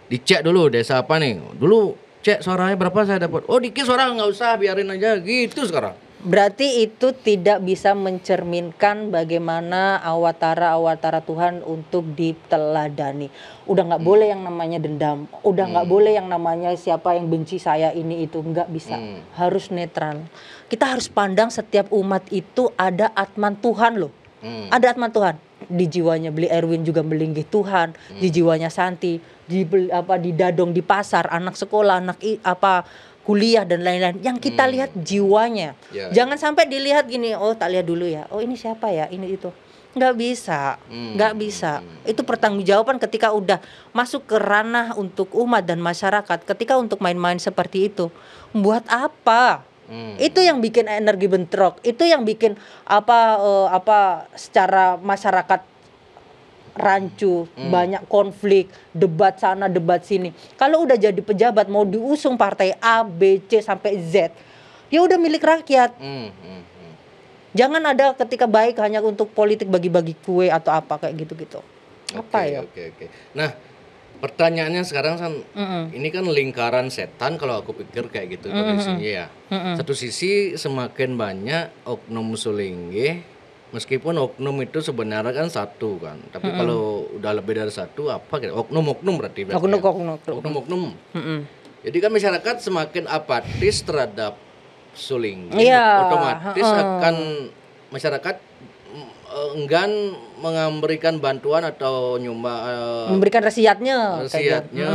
dicek dulu desa apa nih. Dulu cek suaranya berapa saya dapat. Dikit suara nggak usah, biarin aja gitu sekarang. Berarti itu tidak bisa mencerminkan bagaimana awatara Tuhan untuk diteladani. Udah nggak boleh yang namanya dendam. Udah nggak boleh yang namanya siapa yang benci saya ini itu, nggak bisa. Harus netral. Kita harus pandang setiap umat itu ada atman Tuhan loh. Ada atman Tuhan. Di jiwanya Beli Erwin juga melinggih Tuhan. Di jiwanya Santi, di Dadong, di pasar, anak sekolah, anak kuliah dan lain-lain. Yang kita lihat jiwanya. Jangan sampai dilihat gini, tak lihat dulu ya. Ini siapa ya? Ini itu. Nggak bisa. Nggak bisa. Itu pertanggungjawaban ketika udah masuk ke ranah untuk umat dan masyarakat. Ketika untuk main-main seperti itu, buat apa? Itu yang bikin energi bentrok. Itu yang bikin secara masyarakat rancu, banyak konflik, debat sana, debat sini. Kalau udah jadi pejabat mau diusung partai A, B, C sampai Z, ya udah milik rakyat. Jangan ada ketika baik hanya untuk politik bagi-bagi kue atau apa kayak gitu-gitu. Oke. Nah, pertanyaannya sekarang ini kan lingkaran setan kalau aku pikir kayak gitu kondisinya ya. Satu sisi semakin banyak oknum Sulinggeh. Meskipun oknum itu sebenarnya kan satu kan, tapi kalau udah lebih dari satu oknum berarti. Oknum. Jadi kan masyarakat semakin apatis terhadap Sulingge, Iya, otomatis heeh. akan masyarakat enggan memberikan bantuan atau Memberikan rasiatnya kayak gitu. wasiatnya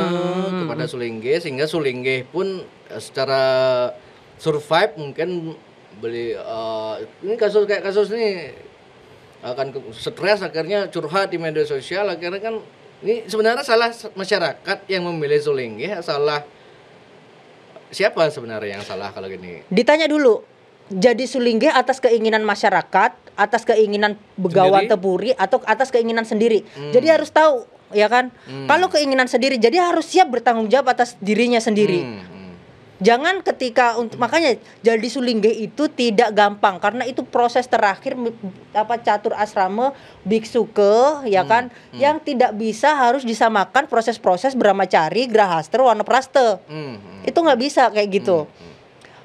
kepada Sulingge, sehingga Sulingge pun secara survive mungkin ini kasus ini akan stres, akhirnya curhat di media sosial, akhirnya kan ini sebenarnya salah masyarakat yang memilih Sulingge, salah siapa sebenarnya yang salah kalau gini? Ditanya dulu, jadi Sulingge atas keinginan masyarakat, atas keinginan Begawan Sendiri? Tepuri, atau atas keinginan sendiri. Jadi harus tahu, ya kan? Kalau keinginan sendiri, jadi harus siap bertanggung jawab atas dirinya sendiri. Jangan ketika makanya jadi Sulingge itu tidak gampang, karena itu proses terakhir catur asrama biksuke, ya kan, yang tidak bisa harus disamakan proses-proses Brahmacari, Grahastha, Wanaprastha. Itu nggak bisa kayak gitu.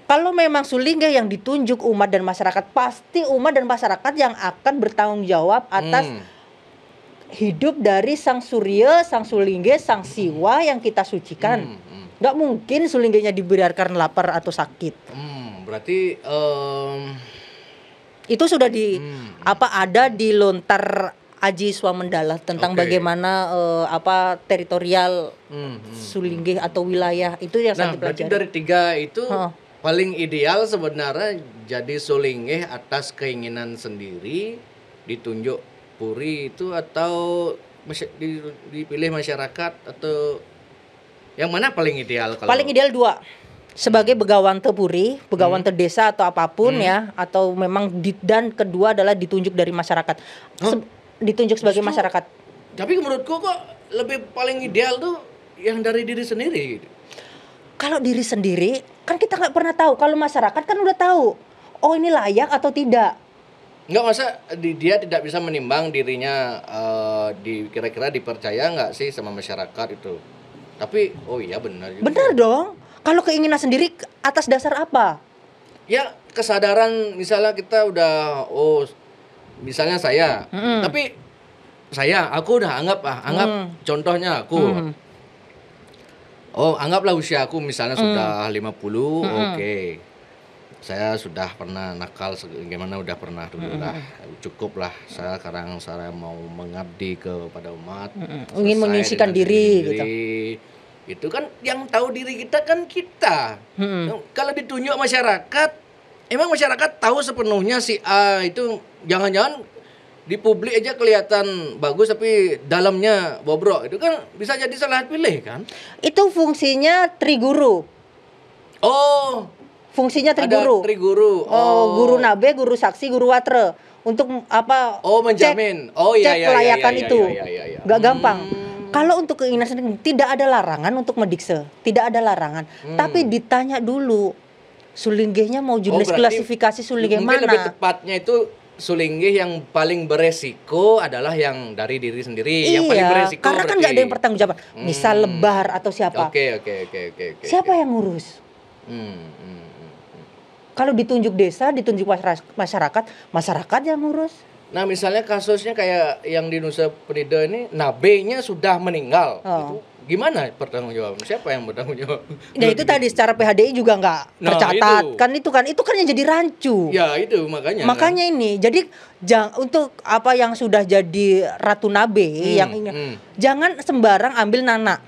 Kalau memang Sulingge yang ditunjuk umat dan masyarakat, pasti umat dan masyarakat yang akan bertanggung jawab atas hidup dari Sang Surya, Sang Sulingge, Sang Siwa yang kita sucikan. Nggak mungkin Sulinggenya dibiarkan lapar atau sakit. Berarti Itu sudah ada di Lontar Aji Swamendala tentang Oke. bagaimana teritorial Sulingge atau wilayah itu yang saya berarti pelajari. dari 3 itu paling ideal sebenarnya jadi Sulingge atas keinginan sendiri, ditunjuk Puri itu, atau dipilih masyarakat, atau yang mana paling ideal kalau Paling ideal 2. Sebagai Begawan Tepuri, Begawan Desa atau apapun ya, atau memang dan kedua adalah ditunjuk dari masyarakat. Ditunjuk sebagai Justru- masyarakat. Tapi menurutku kok lebih paling ideal tuh yang dari diri sendiri gitu. Kalau diri sendiri kan kita nggak pernah tahu. Kalau masyarakat kan udah tahu, oh ini layak atau tidak. Nggak, masa dia tidak bisa menimbang dirinya kira-kira dipercaya nggak sih sama masyarakat itu. Tapi oh iya benar juga. Benar dong. Kalau keinginan sendiri atas dasar apa? Ya kesadaran, misalnya kita udah misalnya saya, tapi aku udah anggap contohnya aku. Anggaplah usia aku misalnya sudah 50, oke. Saya sudah pernah nakal gimana, udah pernah dulu lah. Cukup lah, sekarang saya mau mengabdi kepada umat. Ingin selesai menyucikan dengan diri, gitu. Itu kan yang tahu diri kita kan kita. Kalau ditunjuk masyarakat, emang masyarakat tahu sepenuhnya si A itu, jangan-jangan di publik aja kelihatan bagus tapi dalamnya bobrok. Itu kan bisa jadi salah pilih kan? Itu fungsinya Triguru. Fungsinya Triguru. Ada Triguru. Guru Nabe, guru saksi, guru watre. Untuk apa? Menjamin. Cek kelayakan itu. Iya. Gak gampang. Kalau untuk keinginan sendiri tidak ada larangan untuk mendikse, tidak ada larangan. Tapi ditanya dulu, Sulinggenya mau jenis berarti klasifikasi Sulingge mungkin mana? lebih tepatnya itu Sulingge yang paling beresiko adalah yang dari diri sendiri. Yang paling beresiko karena kan nggak ada yang bertanggung jawab. Misal Lebar atau siapa? Oke. Siapa yang ngurus? Kalau ditunjuk desa, ditunjuk masyarakat yang ngurus. Nah misalnya kasusnya kayak yang di Nusa Penida ini, nabenya sudah meninggal. Itu gimana bertanggung jawab? Siapa yang bertanggung jawab? Ya itu tadi secara PHDI juga nggak tercatat. Itu kan yang jadi rancu. Ya itu makanya. Makanya ini, jadi untuk apa yang sudah jadi Ratu Nabe yang ini, jangan sembarang ambil Nana.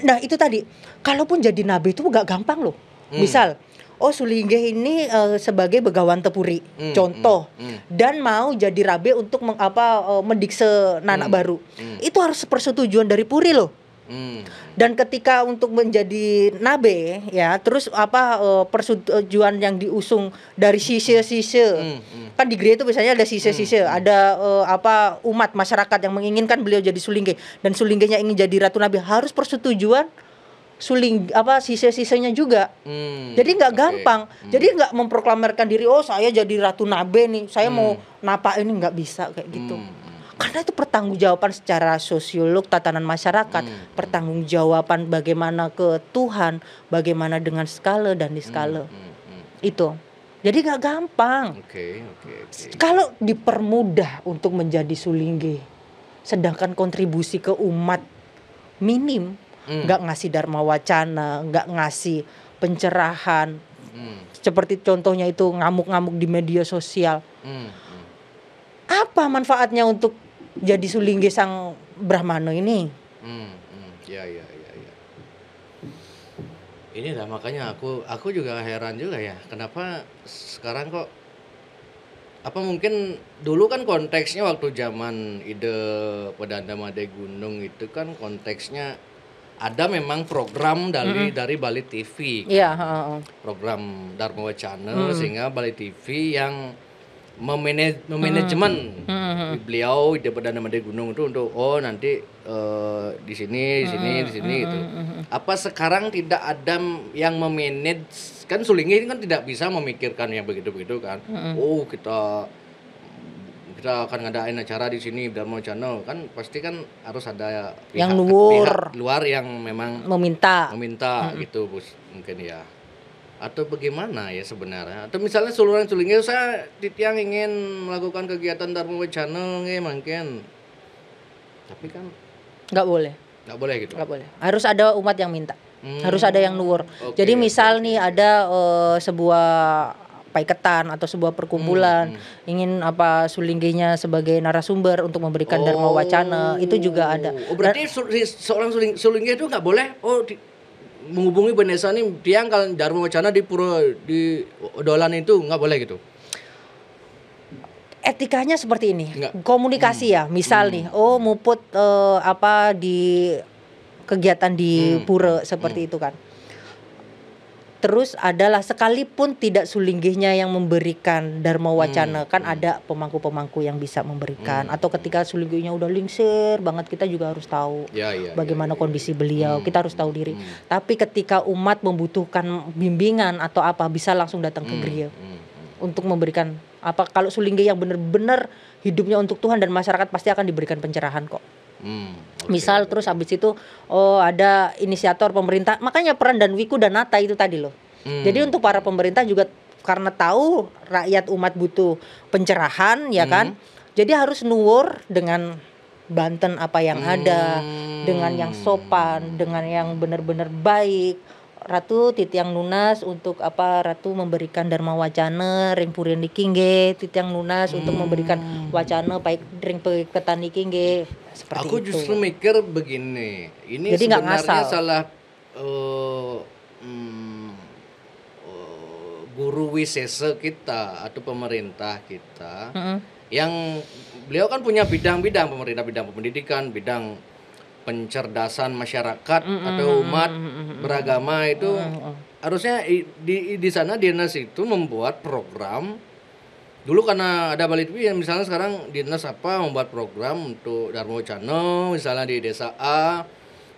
Nah itu tadi, kalaupun jadi Nabe itu nggak gampang loh. Misal, Sulingge ini sebagai Begawan Tepuri, contoh, dan mau jadi rabe untuk mendikse Nana baru, itu harus persetujuan dari Puri loh. Dan ketika untuk menjadi nabe ya, terus persetujuan yang diusung dari sise-sise. Kan di gereja itu biasanya ada sise-sise, ada umat masyarakat yang menginginkan beliau jadi Sulingge, dan Sulinggenya ingin jadi Ratu Nabe, harus persetujuan sise-sisenya juga. Jadi nggak gampang. Jadi nggak memproklamirkan diri, saya jadi Ratu Nabe nih, saya mau napa ini, nggak bisa kayak gitu. Karena itu pertanggungjawaban secara sosiolog tatanan masyarakat, pertanggungjawaban bagaimana ke Tuhan, bagaimana dengan skala dan diskala. Itu. Jadi nggak gampang. Kalau dipermudah untuk menjadi Sulingge, sedangkan kontribusi ke umat minim, nggak ngasih dharma wacana, nggak ngasih pencerahan, Seperti contohnya itu ngamuk-ngamuk di media sosial. Apa manfaatnya untuk jadi sulingge sang Brahmana ini? Ya. Inilah makanya aku juga heran juga ya, kenapa sekarang kok apa mungkin dulu kan konteksnya waktu zaman ide Pedanda Made Gunung itu kan konteksnya ada memang program dari Bali TV kan. Iya, Program Dharma Wacana sehingga Bali TV yang memanajemen beliau ide Pedanda Made Gunung itu untuk nanti di sini gitu. Apa sekarang tidak ada yang memanage kan Sulingge ini kan tidak bisa memikirkan yang begitu-begitu kan. Kita akan ngadain acara di sini Dharma Channel kan pasti kan harus ada yang pihak luar yang memang meminta gitu mungkin ya. Atau bagaimana ya sebenarnya? Atau misalnya seluruh Sulingge saya yang ingin melakukan kegiatan Dharma Channel mungkin. Tapi kan nggak boleh gitu. Nggak boleh. Harus ada umat yang minta. Harus ada yang nuwur. Jadi misal nih ada sebuah paiketan atau sebuah perkumpulan ingin Sulinggenya sebagai narasumber untuk memberikan Dharma Wacana, itu juga ada. Berarti seorang Sulingge itu nggak boleh menghubungi Benesa nih tiang kalau Dharma Wacana di pura di Dolan itu nggak boleh gitu. Etikanya seperti ini. Komunikasi ya. Misal nih, muput di kegiatan di pura seperti itu kan. Terus adalah sekalipun tidak Sulinggenya yang memberikan Dharma Wacana, kan ada pemangku-pemangku yang bisa memberikan. Atau ketika Sulinggenya udah lingsir banget, kita juga harus tahu bagaimana kondisi beliau. Kita harus tahu diri. Tapi ketika umat membutuhkan bimbingan atau bisa langsung datang ke gereja untuk memberikan kalau Sulingge yang benar-benar hidupnya untuk Tuhan dan masyarakat, pasti akan diberikan pencerahan kok. Misal terus habis itu ada inisiator pemerintah, makanya peran dan Wiku dan Nata itu tadi loh. Jadi untuk para pemerintah juga karena tahu rakyat umat butuh pencerahan ya kan. Jadi harus nuwur dengan Banten apa yang ada, dengan yang sopan, dengan yang benar-benar baik. Ratu titiang lunas untuk Ratu memberikan Dharma Wacana ring purien dikingge, titiang lunas untuk memberikan wacana baik ring peketan dikingge. Seperti aku itu. Justru mikir begini, ini jadi sebenarnya salah guru wisesa kita atau pemerintah kita yang beliau kan punya bidang-bidang pemerintah, bidang pendidikan, bidang pencerdasan masyarakat atau umat beragama itu harusnya di sana dinas itu membuat program dulu karena ada Bali TV yang misalnya sekarang dinas membuat program untuk Dharma Wacana misalnya di desa A,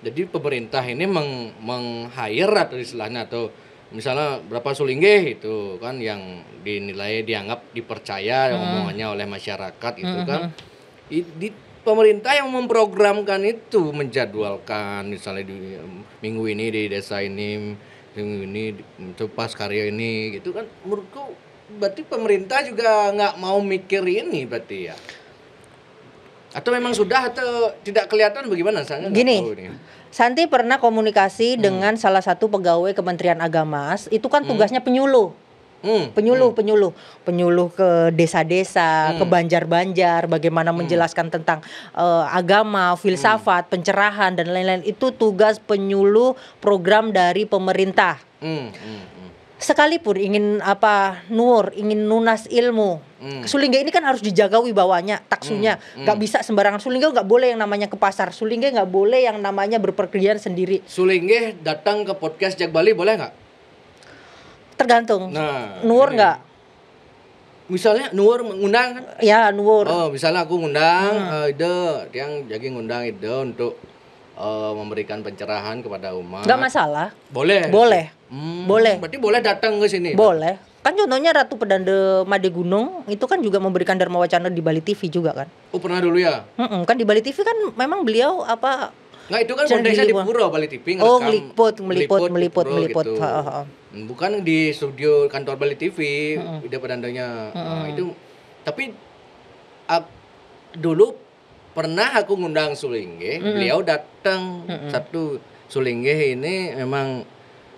jadi pemerintah ini meng-hire atau istilahnya atau misalnya berapa Sulingge itu kan yang dinilai dianggap dipercaya omongannya oleh masyarakat itu kan di pemerintah yang memprogramkan itu menjadwalkan misalnya di minggu ini di desa ini, minggu ini itu pas karya ini gitu kan. Menurutku berarti pemerintah juga nggak mau mikir ini berarti ya. Atau memang sudah atau tidak kelihatan bagaimana? Saya gini, Santi pernah komunikasi dengan salah satu pegawai Kementerian Agama, itu kan tugasnya penyuluh. Penyuluh ke desa-desa, ke banjar-banjar, bagaimana menjelaskan tentang agama, filsafat, pencerahan dan lain-lain. Itu tugas penyuluh program dari pemerintah. Sekalipun ingin nuwur, ingin nunas ilmu, Sulingge ini kan harus dijaga wibawanya, taksunya. Nggak bisa sembarangan. Sulingge nggak boleh yang namanya ke pasar. Sulingge nggak boleh yang namanya berpergian sendiri. Sulingge datang ke podcast Jak Bali boleh nggak? Tergantung. Nuwur nggak? Misalnya nuwur ngundang kan? Ya nuwur. Misalnya aku ngundang ide, yang jadi ngundang ide untuk memberikan pencerahan kepada umat. Nggak masalah. Boleh. Boleh. Berarti boleh datang ke sini. Boleh. Kan contohnya Ratu Pedanda Made Gunung itu kan juga memberikan Dharma Wacana di Bali TV juga kan? Oh pernah dulu ya? Kan di Bali TV kan memang beliau Nggak, itu kan konteksnya di pura Bali TV ngerekam. meliput. Gitu. Bukan di studio kantor Bali TV, ide pedandanya. Itu tapi dulu pernah aku ngundang Sulingge, beliau datang satu Sulingge ini memang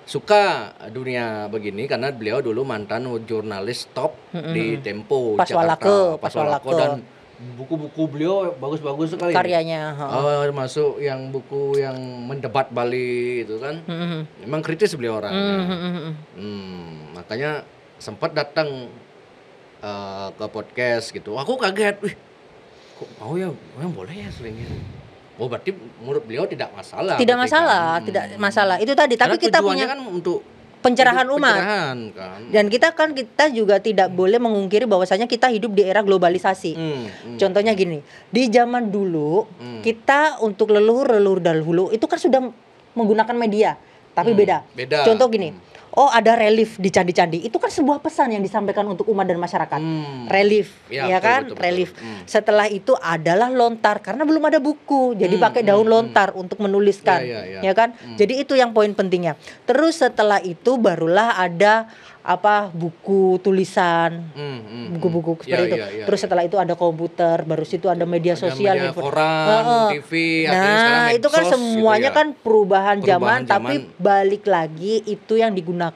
suka dunia begini karena beliau dulu mantan jurnalis top di Tempo Pas Jakarta, Walake, Pas Walake. dan buku-buku beliau bagus-bagus sekali. Karyanya. Masuk yang buku yang mendebat Bali itu kan, memang kritis beliau orangnya. Makanya sempat datang ke podcast gitu. Aku kaget, wih, kok mau ya, boleh ya selingkuh. Oh berarti menurut beliau tidak masalah. Tidak masalah, tidak masalah. Itu tadi. Tapi kita punya kan untuk pencerahan umat. Kan. Dan kita juga tidak boleh mengungkiri bahwasanya kita hidup di era globalisasi. Contohnya gini, di zaman dulu kita untuk leluhur dahulu itu kan sudah menggunakan media, tapi beda. Contoh gini. Oh ada relief di candi-candi, itu kan sebuah pesan yang disampaikan untuk umat dan masyarakat. Relief, ya kan, betul. Relief. Setelah itu adalah lontar, karena belum ada buku, jadi pakai daun lontar untuk menuliskan, ya kan. Jadi itu yang poin pentingnya. Terus setelah itu barulah ada buku tulisan, buku-buku seperti itu. Terus setelah itu ada komputer, baru situ ada media sosial, koran, TV. Nah itu kan semuanya kan perubahan zaman, tapi balik lagi itu yang digunakan.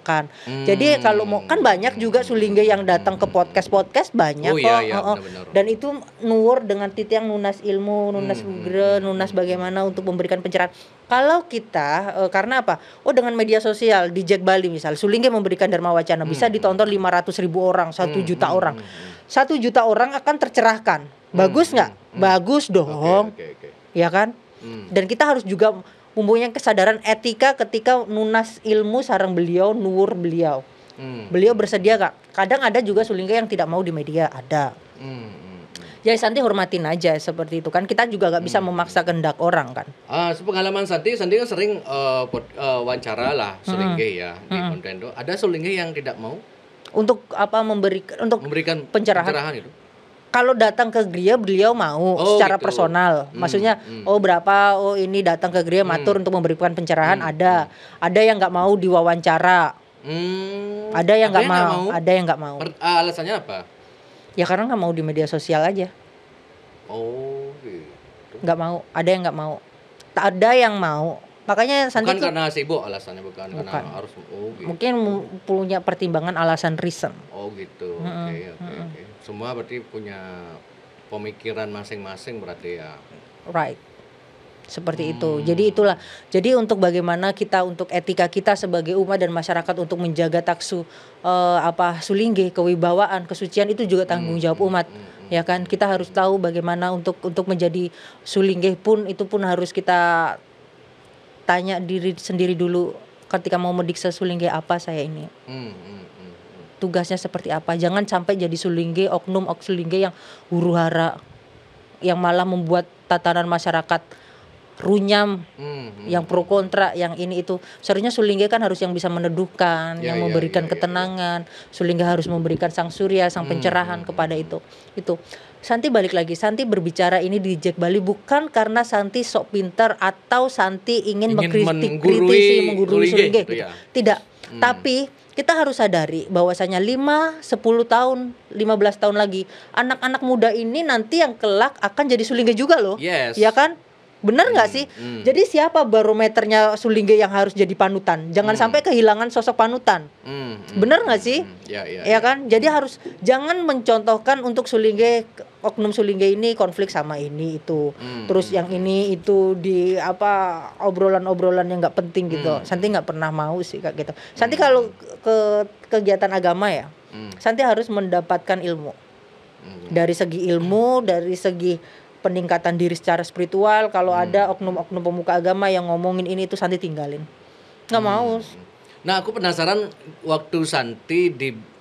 Jadi kalau mau kan banyak juga sulingge yang datang ke podcast banyak kok. Dan itu nuwur dengan titiang nunas ilmu, nunas ugre, nunas bagaimana untuk memberikan pencerahan. Kalau kita karena apa? Oh dengan media sosial di Jack Bali misal, sulingge memberikan dharma wacana bisa ditonton 500.000 orang, 1 juta orang. 1 juta orang akan tercerahkan. Bagus nggak? Bagus dong. Ya kan? Dan kita harus juga mempunyai kesadaran etika ketika nunas ilmu sareng beliau, nuwur beliau. Beliau bersedia gak? Kadang ada juga sulingge yang tidak mau di media, ada. Ya Santi hormatin aja seperti itu kan, kita juga gak bisa memaksa kehendak orang kan. Sepengalaman Santi kan sering wawancara lah sulingge ya di konten itu. Ada sulingge yang tidak mau untuk memberikan pencerahan itu. Kalau datang ke Gria beliau mau secara gitu. Personal. Maksudnya berapa ini datang ke Gria matur untuk memberikan pencerahan ada. Ada yang nggak mau diwawancara. Ada yang nggak mau. Ada yang nggak mau. Alasannya apa? Ya karena nggak mau di media sosial aja. Gitu. Nggak mau. Ada yang nggak mau. Ada yang mau. Makanya Santi bukan karena sibuk alasannya, bukan. Karena harus gitu. Mungkin punya pertimbangan alasan reason. Gitu. Oke. Semua berarti punya pemikiran masing-masing berarti ya. Right. Seperti itu. Jadi itulah. Jadi untuk bagaimana kita untuk etika kita sebagai umat dan masyarakat untuk menjaga taksu sulingge, kewibawaan, kesucian itu juga tanggung jawab umat. Ya kan? Kita harus tahu bagaimana untuk menjadi sulingge pun itu pun harus kita tanya diri sendiri dulu ketika mau mendiksa sulingge apa saya ini. Tugasnya seperti apa. Jangan sampai jadi sulingge, oknum sulingge yang huru-hara, yang malah membuat tatanan masyarakat runyam, yang pro kontra, yang ini itu. Seharusnya sulingge kan harus yang bisa meneduhkan, yang memberikan ketenangan. Sulingge harus memberikan sang surya, sang pencerahan kepada itu. Santi balik lagi, Santi berbicara ini di Jack Bali bukan karena Santi sok pintar atau Santi ingin menggurui sulingge gitu. Tidak. Tapi kita harus sadari bahwasanya 5, 10 tahun, 15 tahun lagi anak-anak muda ini nanti yang kelak akan jadi sulingge juga loh. Yes. Ya kan? Benar nggak sih? Jadi siapa barometernya sulingge yang harus jadi panutan? Jangan sampai kehilangan sosok panutan. Benar nggak sih? Ya kan? Jadi harus jangan mencontohkan untuk sulingge, oknum sulingge ini konflik sama ini itu. Terus yang ini itu di obrolan-obrolan yang nggak penting gitu. Santi nggak pernah mau sih kayak gitu. Santi kalau ke kegiatan agama ya, Santi harus mendapatkan ilmu. Dari segi ilmu, dari segi peningkatan diri secara spiritual. Kalau ada oknum-oknum pemuka agama yang ngomongin ini itu Santi tinggalin. Nggak mau. Nah aku penasaran waktu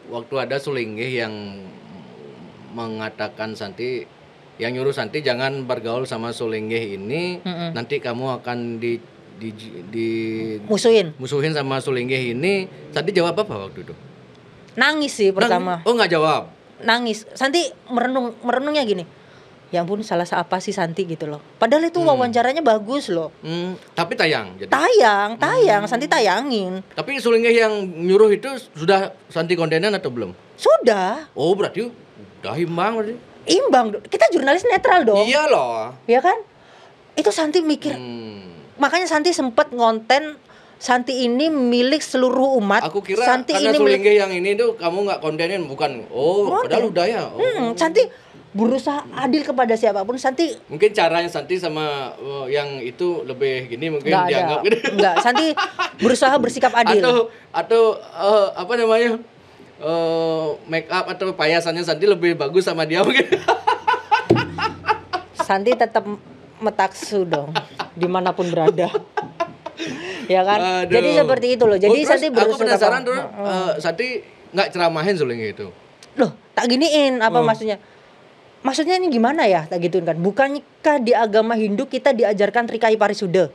waktu ada sulingge yang mengatakan Santi, yang nyuruh Santi jangan bergaul sama sulingge ini, nanti kamu akan musuhin sama sulingge ini. Santi jawab apa waktu itu? Nangis sih pertama. Nggak jawab. Nangis. Santi merenungnya gini. Ya ampun, salah apa sih Santi gitu loh. Padahal itu wawancaranya bagus loh. Tapi tayang. Jadi. Tayang. Santi tayangin. Tapi sulingge yang nyuruh itu sudah Santi kondenan atau belum? Sudah. Oh berarti udah imbang berarti. Imbang. Kita jurnalis netral dong. Iya loh. Ya kan? Itu Santi mikir. Makanya Santi sempat ngonten Santi ini milik seluruh umat. Aku kira Santi karena ini Sulingge yang ini tuh kamu nggak kontenin, bukan. Oh, padahal udah ya. Oh. Santi berusaha adil kepada siapapun. Santi Mungkin caranya Santi sama yang itu lebih gini mungkin nggak ada. dianggap gitu. Nggak, Santi berusaha bersikap adil. Atau apa namanya? Make up atau payasannya Santi lebih bagus sama dia mungkin. Santi tetap metaksu dong dimanapun berada. Ya kan? Aduh. Jadi seperti itu loh. Jadi terus Santi aku berusaha penasaran terus Santi nggak ceramahin Sulingge itu. loh, tak giniin apa maksudnya? Maksudnya ini gimana ya? Tak gituin kan. Bukankah di agama Hindu kita diajarkan Trikai Parisuda?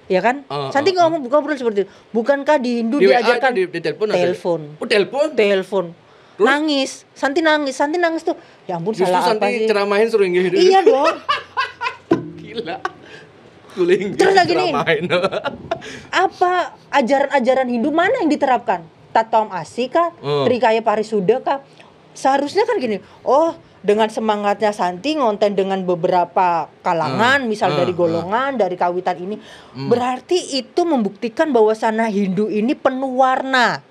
Ya kan? Santi ngomong seperti itu. Bukankah di Hindu Di WA diajarkan di telepon? telepon. Oh, telepon. Telepon. Terus? Nangis. Santi nangis tuh. Ya ampun, Justru salah apa Santi sih? ceramahin Sulingge itu. Iya dong. Gila. Sulingge Terus lagi nih. ceramahin. Apa ajaran-ajaran Hindu mana yang diterapkan? Tatam Asi kah? Trikaya Parisuda kah? Seharusnya kan gini. Oh, dengan semangatnya Santi ngonten dengan beberapa kalangan, misal dari golongan, dari kawitan ini, berarti itu membuktikan bahwa sana Hindu ini penuh warna,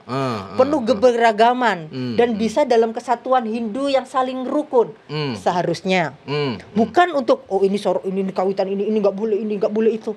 penuh keberagaman, dan bisa dalam kesatuan Hindu yang saling rukun. Seharusnya, bukan untuk ini kawitan ini nggak boleh itu.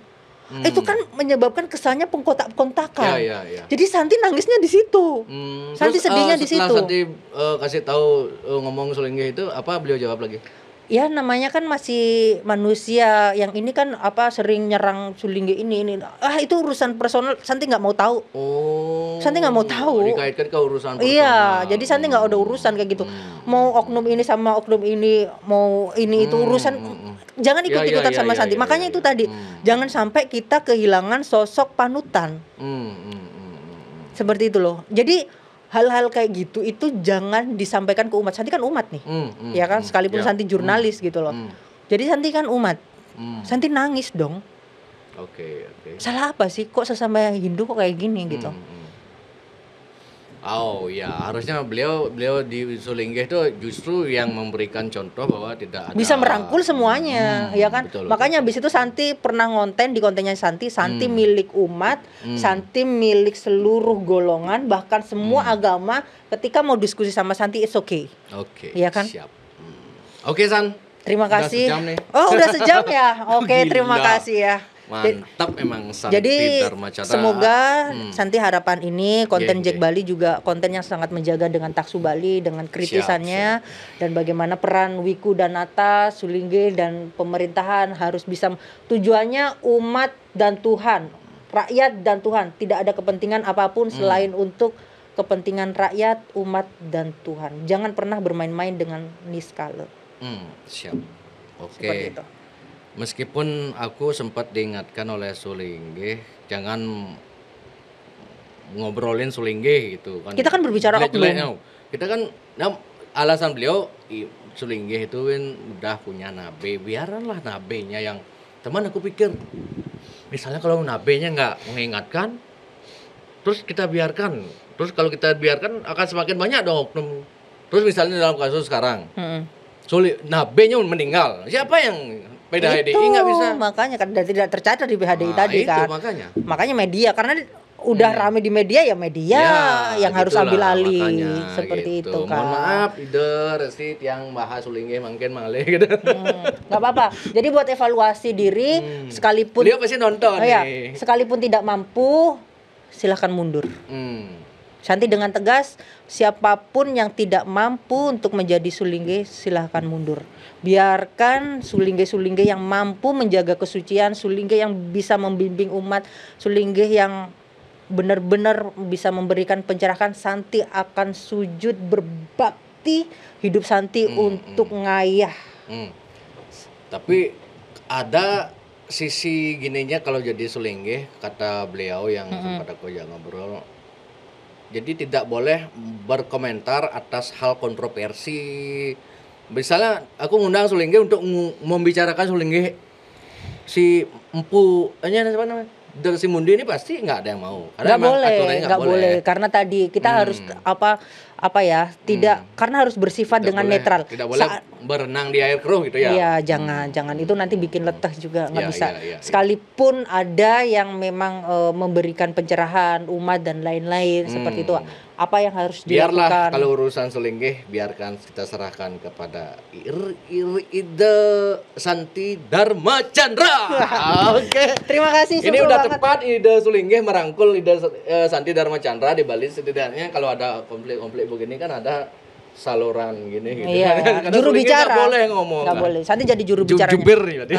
Itu kan menyebabkan kesannya pengkotak-kontakan. Ya. Jadi Santi nangisnya di situ. Santi sedihnya di situ. Setelah Santi kasih tahu ngomong Sulingge itu, apa beliau jawab lagi? Ya namanya kan masih manusia, yang ini kan sering nyerang Sulingge ini. Itu urusan personal, Santi nggak mau tahu. Oh. Santi nggak mau tahu. Dikaitkan ke urusan personal. Iya, jadi Santi nggak ada urusan kayak gitu. Mau oknum ini sama oknum ini, mau ini itu urusan. Jangan ikut-ikutan sama Santi. Makanya itu tadi, jangan sampai kita kehilangan sosok panutan. Seperti itu loh. Jadi hal-hal kayak gitu itu jangan disampaikan ke umat. Santi kan umat nih, ya kan, sekalipun Santi jurnalis gitu loh. Jadi Santi kan umat. Santi nangis dong. Oke. Salah apa sih? Kok sesama Hindu kok kayak gini gitu? Oh ya, harusnya beliau di Sulingge itu justru yang memberikan contoh bahwa tidak ada, bisa merangkul semuanya, ya kan? Betul, Makanya habis itu Santi pernah ngonten di kontennya Santi milik umat, Santi milik seluruh golongan, bahkan semua agama. Ketika mau diskusi sama Santi, it's okay. Oke. Iya kan? Siap. Oke, San. Terima Udah kasih. sejam nih. Oh, udah sejam ya. Oke, Gila. terima kasih ya. Mantap emang Santi Jadi Dharmacatra. semoga Santi harapan ini konten Jack Yeah. Bali juga konten yang sangat menjaga dengan Taksu Bali, dengan kritisannya, dan bagaimana peran Wiku dan Nata, Sulingge dan pemerintahan harus bisa, tujuannya umat dan Tuhan, rakyat dan Tuhan, tidak ada kepentingan apapun selain untuk kepentingan rakyat, umat dan Tuhan. Jangan pernah bermain-main dengan niskala. Siap. Oke. Seperti itu. Meskipun aku sempat diingatkan oleh Sulingge jangan ngobrolin Sulingge gitu kan. Kita kan berbicara oknum. Kita kan alasan beliau Sulingge itu kan udah punya nabe, biarlah nabenya yang teman. Aku pikir misalnya kalau nabenya nggak mengingatkan, terus kita biarkan, terus kalau kita biarkan akan semakin banyak dong oknum. Terus misalnya dalam kasus sekarang nabenya meninggal, siapa yang PDHDI nggak bisa? Makanya kan tidak tercatat di PHDI itu tadi kan. Makanya media, karena udah rame di media, ya media yang harus ambil alih. Makanya, seperti gitu. itu kan. Mohon maaf, Resit yang bahas Sulingge makin malih gitu. Nggak apa-apa. Jadi buat evaluasi diri, sekalipun Beliau pasti nonton nih. sekalipun tidak mampu, silahkan mundur. Santi dengan tegas, siapapun yang tidak mampu untuk menjadi Sulingge silahkan mundur. Biarkan Sulingge yang mampu menjaga kesucian, Sulingge yang bisa membimbing umat, Sulingge yang benar-benar bisa memberikan pencerahan. Santi akan sujud berbakti, hidup Santi untuk ngayah. Tapi ada sisi gininya kalau jadi Sulingge, kata beliau yang sempat aku ngobrol. Jadi tidak boleh berkomentar atas hal kontroversi. Misalnya aku ngundang Sulingge untuk membicarakan Sulingge si Empu, apa namanya? si Mundi ini pasti nggak ada yang mau. Karena Nggak emang boleh, aturannya nggak boleh. Karena tadi kita harus apa ya, tidak karena harus bersifat Tidak dengan boleh- netral. Tidak boleh berenang di air keruh gitu ya. Iya, jangan itu nanti bikin letih juga nggak Iya, bisa. iya. Sekalipun ada yang memang memberikan pencerahan umat dan lain-lain seperti itu, apa yang harus Biarlah dilakukan? kalau urusan Sulinggih biarkan kita serahkan kepada Ide Santi Dharma Chandra. Oke. Terima kasih. Ini syukur udah banget. tepat Ide Sulinggih merangkul Ide Santi Dharma Chandra di Bali. Setidaknya kalau ada konflik-konflik begini kan ada saluran gini gitu. Iya, Karena juru Sulinggih bicara. nggak boleh ngomong. Nggak kan. boleh. Santi jadi juru bicara. Jubir nih berarti.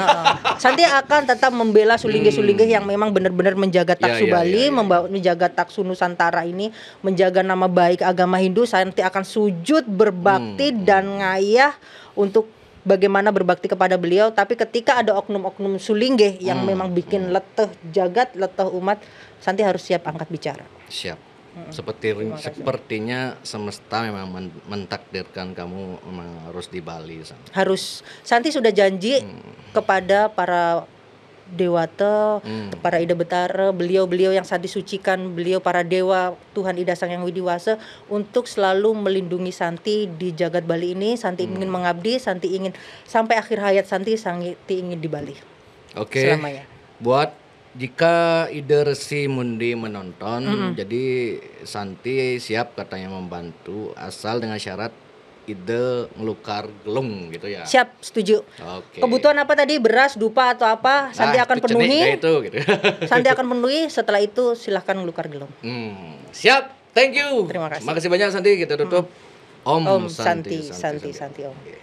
Santi akan tetap membela Sulinggih-Sulinggih yang memang benar-benar menjaga taksu Iya, Bali, iya. menjaga taksu Nusantara ini, menjaga nama baik agama Hindu. Santi akan sujud berbakti dan ngayah untuk bagaimana berbakti kepada beliau. Tapi ketika ada oknum-oknum Sulinggih yang memang bikin leteh jagat, leteh umat, Santi harus siap angkat bicara. Siap. Sepertinya semesta memang mentakdirkan kamu memang harus di Bali. Harus. Santi sudah janji kepada para dewata, para Ida Betara, beliau-beliau yang Santi sucikan, beliau para dewa Tuhan Ida Sang Yang Widiwasa, untuk selalu melindungi Santi di jagat Bali ini. Santi ingin mengabdi, Santi ingin sampai akhir hayat Santi ingin di Bali. Oke. Selamanya. Buat jika Ide Resi Mundi menonton, jadi Santi siap katanya membantu asal dengan syarat Ide ngelukar gelung gitu ya. Siap, setuju. Oke. Kebutuhan apa tadi? Beras, dupa atau apa? Santi akan itu cenik penuhi. kayak itu gitu. Santi akan penuhi. Setelah itu silahkan ngelukar gelung. Siap. Thank you. Terima kasih. Makasih banyak Santi. Kita tutup. Om Santi, Om.